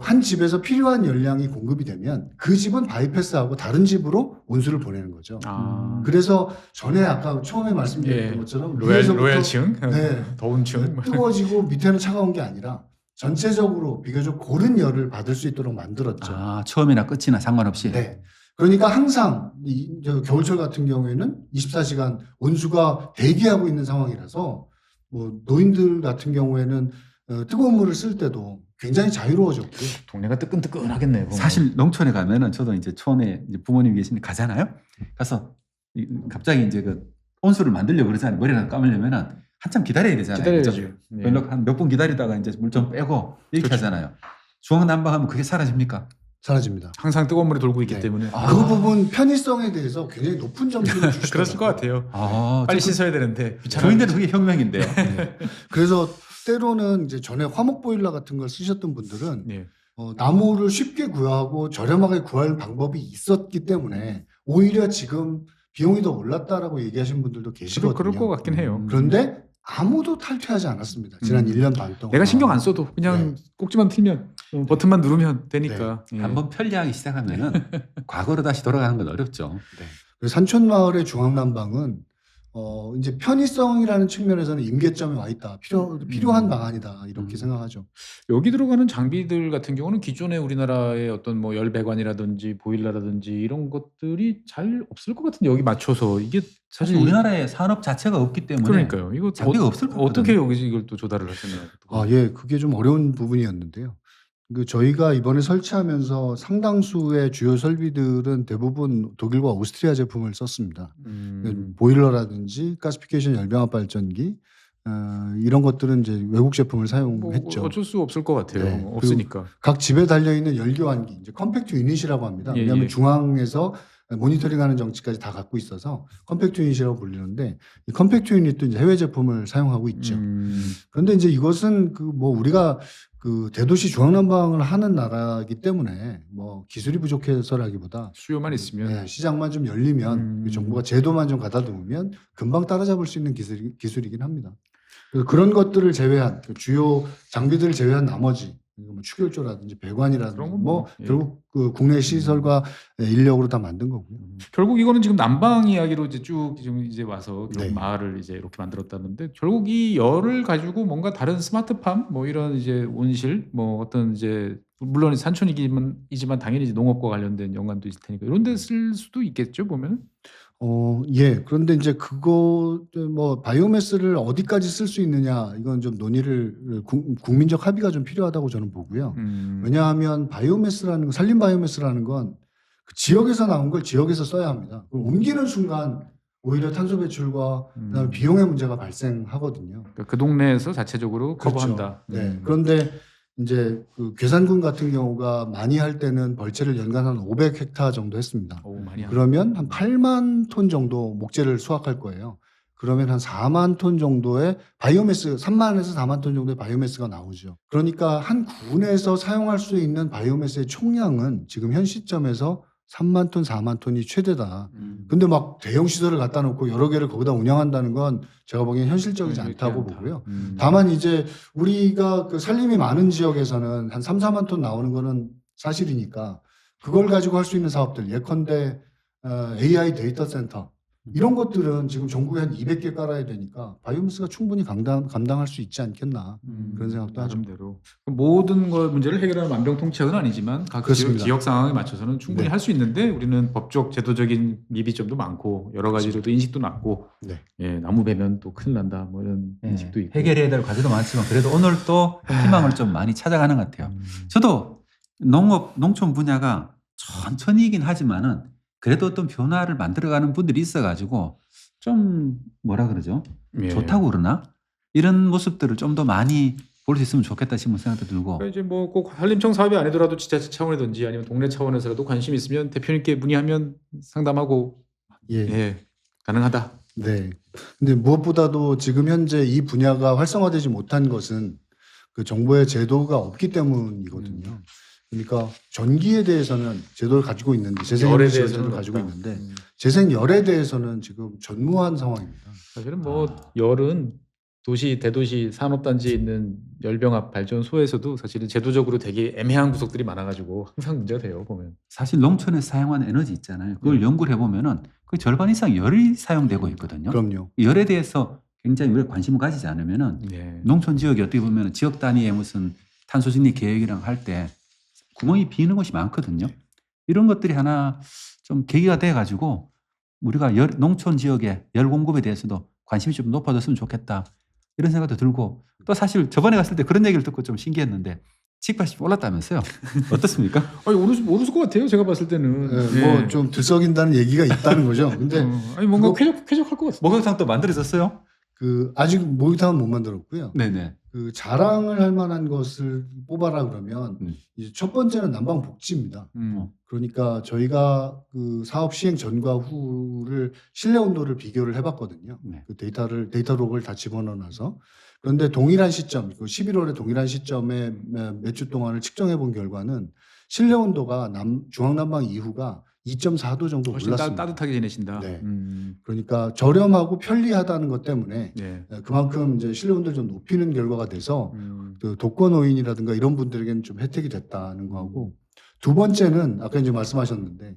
한 집에서 필요한 열량이 공급이 되면 그 집은 바이패스하고 다른 집으로 온수를 보내는 거죠. 그래서 전에 아까 처음에 말씀드렸던 예. 것처럼 위에서부터 로얄층, 네. 더운 층. 뜨거워지고 밑에는 차가운 게 아니라 전체적으로 비교적 고른 열을 받을 수 있도록 만들었죠. 처음이나 끝이나 상관없이. 네. 그러니까 항상 겨울철 같은 경우에는 24시간 온수가 대기하고 있는 상황이라서 뭐 노인들 같은 경우에는 뜨거운 물을 쓸 때도 굉장히 자유로워졌고요. 동네가 뜨끈뜨끈하겠네요. 보면. 사실 농촌에 가면은 저도 이제 촌에 이제 부모님 계시는데 가잖아요. 가서 갑자기 이제 그 온수를 만들려고 그러잖아요. 머리를 감으려면은 한참 기다려야 되잖아요. 기다려야죠. 네. 한 몇 분 기다리다가 이제 물 좀 빼고 이렇게 그렇죠. 하잖아요. 중앙난방하면 그게 사라집니까? 사라집니다. 항상 뜨거운 물이 돌고 있기 네. 때문에. 그 부분 편의성에 대해서 굉장히 높은 점수를 주시더라고요. 그랬을 것 같아요. 빨리 씻어야 되는데 귀찮아. 저희들은 그게 혁명인데요. 네. 그래서 때로는 이제 전에 화목 보일러 같은 걸 쓰셨던 분들은 네. 나무를 쉽게 구하고 저렴하게 구할 방법이 있었기 때문에 오히려 지금 비용이 더 올랐다라고 얘기하신 분들도 계시거든요. 그럴 것 같긴 해요. 그런데 아무도 탈퇴하지 않았습니다. 지난 1년 반 동안. 내가 신경 안 써도 그냥 꼭지만 틀면 버튼만 누르면 되니까. 예. 한번 편리하기 시작하면은 과거로 다시 돌아가는 건 어렵죠. 그래서 산촌마을의 중앙난방은 이제 편의성이라는 측면에서는 임계점에 와 있다. 필요한 방안이다. 이렇게 생각하죠. 여기 들어가는 장비들 같은 경우는 기존의 우리나라의 어떤 뭐 열배관이라든지 보일러라든지 이런 것들이 잘 없을 것 같은데 여기 맞춰서 이게 사실 사실 우리나라에 산업 자체가 없기 때문에 그러니까요. 이거 장비가 없을 것 같거든요. 어떻게 여기서 이걸 또 조달을 하셨나요? 예, 그게 좀 어려운 부분이었는데요. 저희가 이번에 설치하면서 상당수의 주요 설비들은 대부분 독일과 오스트리아 제품을 썼습니다. 보일러라든지 가스피케이션 열병합 발전기 이런 것들은 이제 외국 제품을 뭐 사용했죠. 어쩔 수 없을 것 같아요. 네. 없으니까. 각 집에 달려 있는 열교환기, 이제 컴팩트 유닛이라고 합니다. 예, 왜냐하면 예. 중앙에서 모니터링하는 장치까지 다 갖고 있어서 컴팩트 유닛이라고 불리는데 이 컴팩트 유닛도 이제 해외 제품을 사용하고 있죠. 그런데 이제 이것은 그 뭐 우리가 그 대도시 중앙난방을 하는 나라이기 때문에 뭐 기술이 부족해서라기보다 수요만 있으면 네, 시장만 좀 열리면 그 정부가 제도만 좀 가다듬으면 금방 따라잡을 수 있는 기술이긴 합니다. 그래서 그런 것들을 제외한 그 주요 장비들을 제외한 나머지 뭐 추결조라든지 배관이라든지 그런 건 뭐 뭐, 예. 결국 그 국내 시설과 인력으로 다 만든 거고요. 결국 이거는 지금 난방 이야기로 이제 쭉 지금 이제 와서 결국 네. 마을을 이제 이렇게 만들었다는데 결국 이 열을 가지고 뭔가 다른 스마트팜 뭐 이런 이제 온실 뭐 어떤 이제 물론 산촌이지만 당연히 이제 농업과 관련된 연관도 있을 테니까 이런 데 쓸 수도 있겠죠 보면. 예. 그런데 이제 그거 뭐 바이오매스를 어디까지 쓸 수 있느냐 이건 좀 논의를 국민적 합의가 좀 필요하다고 저는 보고요. 왜냐하면 바이오매스라는 건 산림 바이오매스라는 건 그 지역에서 나온 걸 지역에서 써야 합니다. 그걸 옮기는 순간 오히려 탄소 배출과 그다음에 비용의 문제가 발생하거든요. 그러니까 그 동네에서 자체적으로 커버한다. 네. 그런데 이제 그 괴산군 같은 경우가 많이 할 때는 벌채를 연간 한 500헥타 정도 했습니다. 오, 많이 한다. 그러면 한 8만 톤 정도 목재를 수확할 거예요. 그러면 한 4만 톤 정도의 바이오매스, 3만에서 4만 톤 정도의 바이오매스가 나오죠. 그러니까 한 군에서 사용할 수 있는 바이오매스의 총량은 지금 현 시점에서 3만 톤, 4만 톤이 최대다. 근데 막 대형 시설을 갖다 놓고 여러 개를 거기다 운영한다는 건 제가 보기엔 현실적이지 않다고 보고요. 다만 이제 우리가 그 산림이 많은 지역에서는 한 3, 4만 톤 나오는 거는 사실이니까 그걸 가지고 할 수 있는 사업들 예컨대 AI 데이터 센터 이런 것들은 지금 전국에 한 200개 깔아야 되니까 바이오매스가 충분히 감당할 수 있지 않겠나 그런 생각도 하죠. 나름대로 모든 걸 문제를 해결하는 만병통치약은 아니지만 각 그렇습니다. 지역 상황에 맞춰서는 충분히 네. 할 수 있는데 우리는 법적 제도적인 미비점도 많고 여러 가지로도 인식도 낮고 네. 예, 나무 베면 또 큰일 난다 뭐 이런 예, 인식도 있고 해결해야 될 과제도 많지만 그래도 오늘 또 희망을 좀 많이 찾아가는 것 같아요. 저도 농촌 분야가 천천히이긴 하지만은 그래도 어떤 변화를 만들어가는 분들이 있어가지고 좀 뭐라 그러죠? 예. 좋다고 그러나? 이런 모습들을 좀 더 많이 볼 수 있으면 좋겠다 싶은 생각도 들고. 그러니까 이제 뭐 꼭 산림청 사업이 아니더라도 지자체 차원이든지 아니면 동네 차원에서라도 관심 있으면 대표님께 문의하면 상담하고 예. 예, 가능하다. 네. 근데 무엇보다도 지금 현재 이 분야가 활성화되지 못한 것은 그 정부의 제도가 없기 때문이거든요. 그러니까 전기에 대해서는 제도를 가지고 있는데 열에 재생에너지 제도를 대해서는 가지고 없다. 있는데 재생열에 대해서는 지금 전무한 상황입니다. 사실은 뭐 열은 도시 대도시 산업단지에 있는 열병합 발전소에서도 사실은 제도적으로 되게 애매한 구석들이 많아가지고 항상 문제가 돼요 보면. 사실 농촌에서 사용하는 에너지 있잖아요. 그걸 연구를 해보면은 그 절반 이상 열이 사용되고 있거든요. 그럼요. 이 열에 대해서 굉장히 우리가 관심을 가지지 않으면은 네. 농촌 지역이 어떻게 보면 지역 단위의 무슨 탄소 중립 계획이랑 할 때 구멍이 비는 곳이 많거든요. 이런 것들이 하나 좀 계기가 돼 가지고 우리가 농촌 지역의 열 공급에 대해서도 관심이 좀 높아졌으면 좋겠다. 이런 생각도 들고 또 사실 저번에 갔을 때 그런 얘기를 듣고 좀 신기했는데 칡밭이 올랐다면서요? 어떻습니까? 아니 오르실 것 같아요 제가 봤을 때는. 네, 예. 뭐 좀 들썩인다는 얘기가 있다는 거죠. 근데 아니 뭔가 그거- 쾌적할 것 같습니다. 목욕탕 또 만들어졌어요? 그 아직 목욕탕은 못 만들었고요. 네네. 그 자랑을 할 만한 것을 뽑아라 그러면 이제 첫 번째는 난방 복지입니다. 그러니까 저희가 그 사업 시행 전과 후를 실내 온도를 비교를 해봤거든요. 네. 그 데이터 록을 다 집어넣어놔서 그런데 동일한 시점, 그 11월에 동일한 시점에 몇 주 동안을 측정해 본 결과는 실내 온도가 중앙난방 이후가 2.4도 정도 훨씬 올랐습니다. 따뜻하게 지내신다. 네. 그러니까 저렴하고 편리하다는 것 때문에 네. 그만큼 이제 실내 온도를 좀 높이는 결과가 돼서 그 독거노인이라든가 이런 분들에게는 좀 혜택이 됐다는 거하고 두 번째는 아까 이제 말씀하셨는데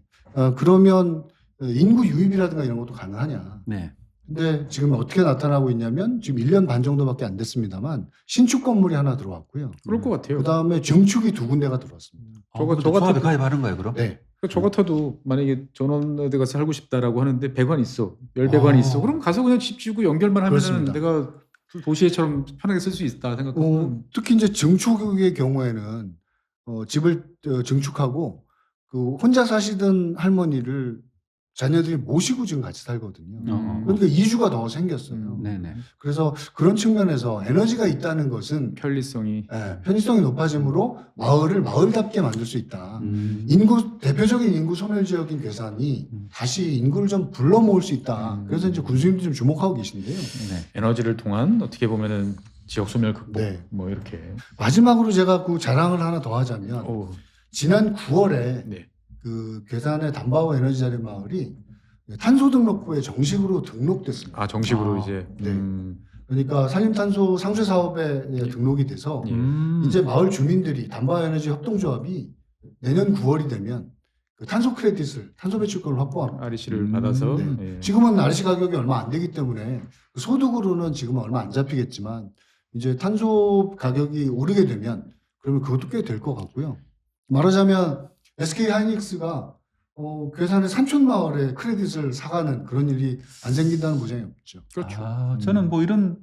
그러면 인구 유입이라든가 이런 것도 가능하냐. 네. 근데 지금 어떻게 나타나고 있냐면 지금 1년 반 정도밖에 안 됐습니다만 신축 건물이 하나 들어왔고요. 그럴 것 같아요. 그다음에 증축이 2군데가 들어왔습니다. 저 조합에 같아도- 가입하는 거예요, 그럼? 네. 저 같아도 만약에 전원 어디 가서 살고 싶다라고 하는데 배관이 있어, 열배관이 있어. 그럼 가서 그냥 집 지고 연결만 하면은 그렇습니다. 내가 도시애처럼 편하게 쓸 수 있다 생각하면. 특히 이제 증축의 경우에는 집을 증축하고 그 혼자 사시던 할머니를 자녀들이 모시고 지금 같이 살거든요. 어. 그러니까 이주가 더 생겼어요. 네네. 그래서 그런 측면에서 에너지가 있다는 것은 편리성이 편의성이 높아짐으로 마을을 마을답게 만들 수 있다. 대표적인 인구 소멸 지역인 괴산이 다시 인구를 좀 불러 모을 수 있다. 그래서 이제 군수님도 좀 주목하고 계신데요. 네. 에너지를 통한 어떻게 보면은 지역 소멸 극복 네. 뭐 이렇게. 마지막으로 제가 그 자랑을 하나 더 하자면 오. 지난 9월에 네. 그 괴산의 담바오 에너지 자립 마을이 탄소 등록부에 정식으로 등록됐습니다. 아 정식으로 아, 이제. 네. 그러니까 산림탄소 상쇄 사업에 등록이 돼서 예. 이제 마을 주민들이 담바오 에너지 협동조합이 내년 9월이 되면 그 탄소 크레딧을 탄소 배출권을 확보합니다. REC를 받아서. 네. 예. 지금은 REC 가격이 얼마 안 되기 때문에 소득으로는 지금 얼마 안 잡히겠지만 이제 탄소 가격이 오르게 되면 그러면 그것도 꽤 될 것 같고요. 말하자면 SK 하이닉스가 괴산의 산촌 마을에 크레딧을 사가는 그런 일이 안 생긴다는 보장이 없죠. 그렇죠. 아, 저는 뭐 이런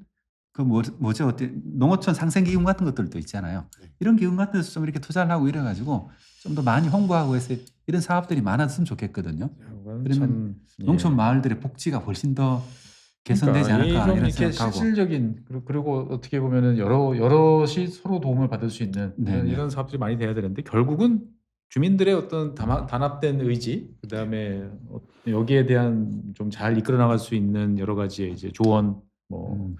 그 뭐죠? 어때 농어촌 상생 기금 같은 것들도 있잖아요. 네. 이런 기금 같은 데서 좀 이렇게 투자를 하고 이래 가지고 좀 더 많이 홍보하고 해서 이런 사업들이 많았으면 좋겠거든요. 그러면 참, 예. 농촌 마을들의 복지가 훨씬 더 개선되지 그러니까 않을까 좀 이런 이렇게 생각하고. 실질적인 그리고 어떻게 보면은 여럿이 서로 도움을 받을 수 있는 네네. 이런 사업들이 많이 돼야 되는데 결국은 주민들의 어떤 단합된 의지, 그다음에 여기에 대한 좀 잘 이끌어 나갈 수 있는 여러 가지의 이제 조언, 뭐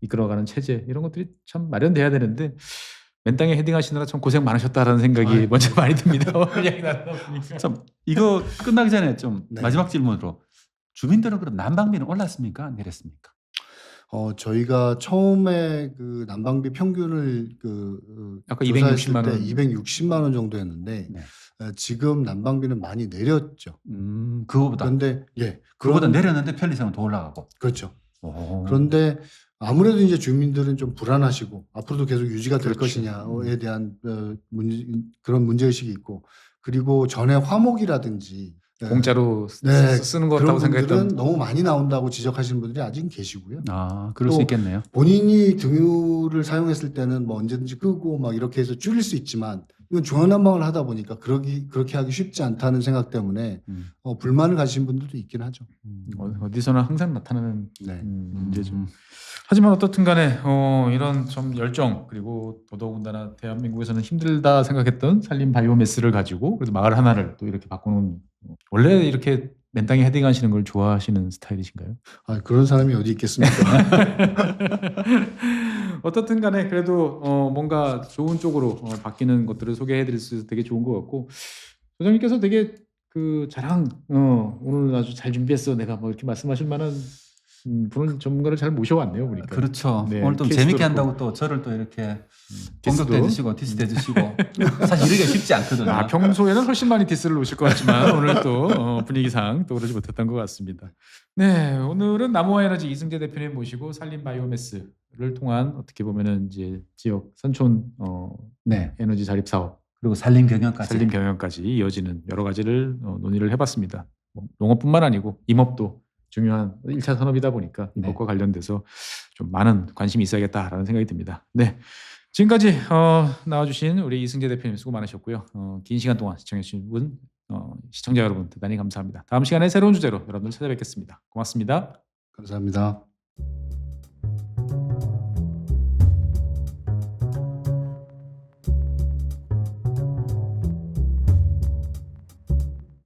이끌어가는 체제 이런 것들이 참 마련돼야 되는데 맨 땅에 헤딩하시느라 참 고생 많으셨다라는 생각이 아이고. 먼저 많이 듭니다. 이야기 나누다 보니까. 참 이거 끝나기 전에 좀 네. 마지막 질문으로 주민들은 그럼 난방비는 올랐습니까? 내렸습니까? 저희가 처음에 그 난방비 평균을 아까 조사했을 260만 때 원. 260만 원 정도였는데 네. 지금 난방비는 많이 내렸죠. 그거보다 그런데 그거보다 내렸는데 편리성은 더 올라가고. 그렇죠. 오. 그런데 아무래도 이제 주민들은 좀 불안하시고 앞으로도 계속 유지가 될 그렇죠. 것이냐에 대한 그런 문제의식이 있고 그리고 전에 화목이라든지 공짜로 네, 쓰는 것 그런 같다고 분들은 생각했던. 너무 많이 나온다고 지적하시는 분들이 아직 계시고요. 아, 그럴 수 또 있겠네요. 본인이 등유를 사용했을 때는 뭐 언제든지 끄고 막 이렇게 해서 줄일 수 있지만 이건 중앙난방을 하다 보니까 그렇게 하기 쉽지 않다는 생각 때문에 불만을 가지신 분들도 있긴 하죠. 어디서나 항상 나타나는 네. 문제죠. 하지만 어떻든 간에 이런 좀 열정 그리고 더더군다나 대한민국에서는 힘들다 생각했던 산림 바이오매스를 가지고 그래도 마을 하나를 또 이렇게 바꾸는 원래 이렇게 맨 땅에 헤딩하시는 걸 좋아하시는 스타일이신가요? 아, 그런 사람이 어디 있겠습니까? 어떻든 간에 그래도 뭔가 좋은 쪽으로 바뀌는 것들을 소개해드릴 수 있어서 되게 좋은 것 같고 소장님께서 되게 그 자랑 오늘 아주 잘 준비했어 내가 뭐 이렇게 말씀하실 만한 그런 전문가를 잘 모셔왔네요 보니까. 그렇죠. 네, 오늘 좀 케이스도 재밌게 그렇고. 한다고 또 저를 또 이렇게 디스도. 공격도 해주시고 디스도 해주시고 사실 이러기가 쉽지 않거든요. 아, 평소에는 훨씬 많이 디스를 놓으실 것 같지만 오늘 또 분위기상 또 그러지 못했던 것 같습니다. 네, 오늘은 나무와 에너지 이승재 대표님 모시고 산림 바이오매스를 통한 어떻게 보면은 이제 지역 산촌 네. 에너지 자립 사업, 그리고 산림 경영까지. 산림 경영까지 이어지는 여러 가지를 논의를 해봤습니다. 뭐 농업뿐만 아니고 임업도 중요한 1차 산업이다 보니까 임업과 관련돼서 좀 많은 관심이 있어야겠다라는 생각이 듭니다. 네. 지금까지 나와주신 우리 이승재 대표님 수고 많으셨고요. 긴 시간 동안 시청해주신 분, 시청자 여러분 대단히 감사합니다. 다음 시간에 새로운 주제로 여러분들 찾아뵙겠습니다. 고맙습니다. 감사합니다.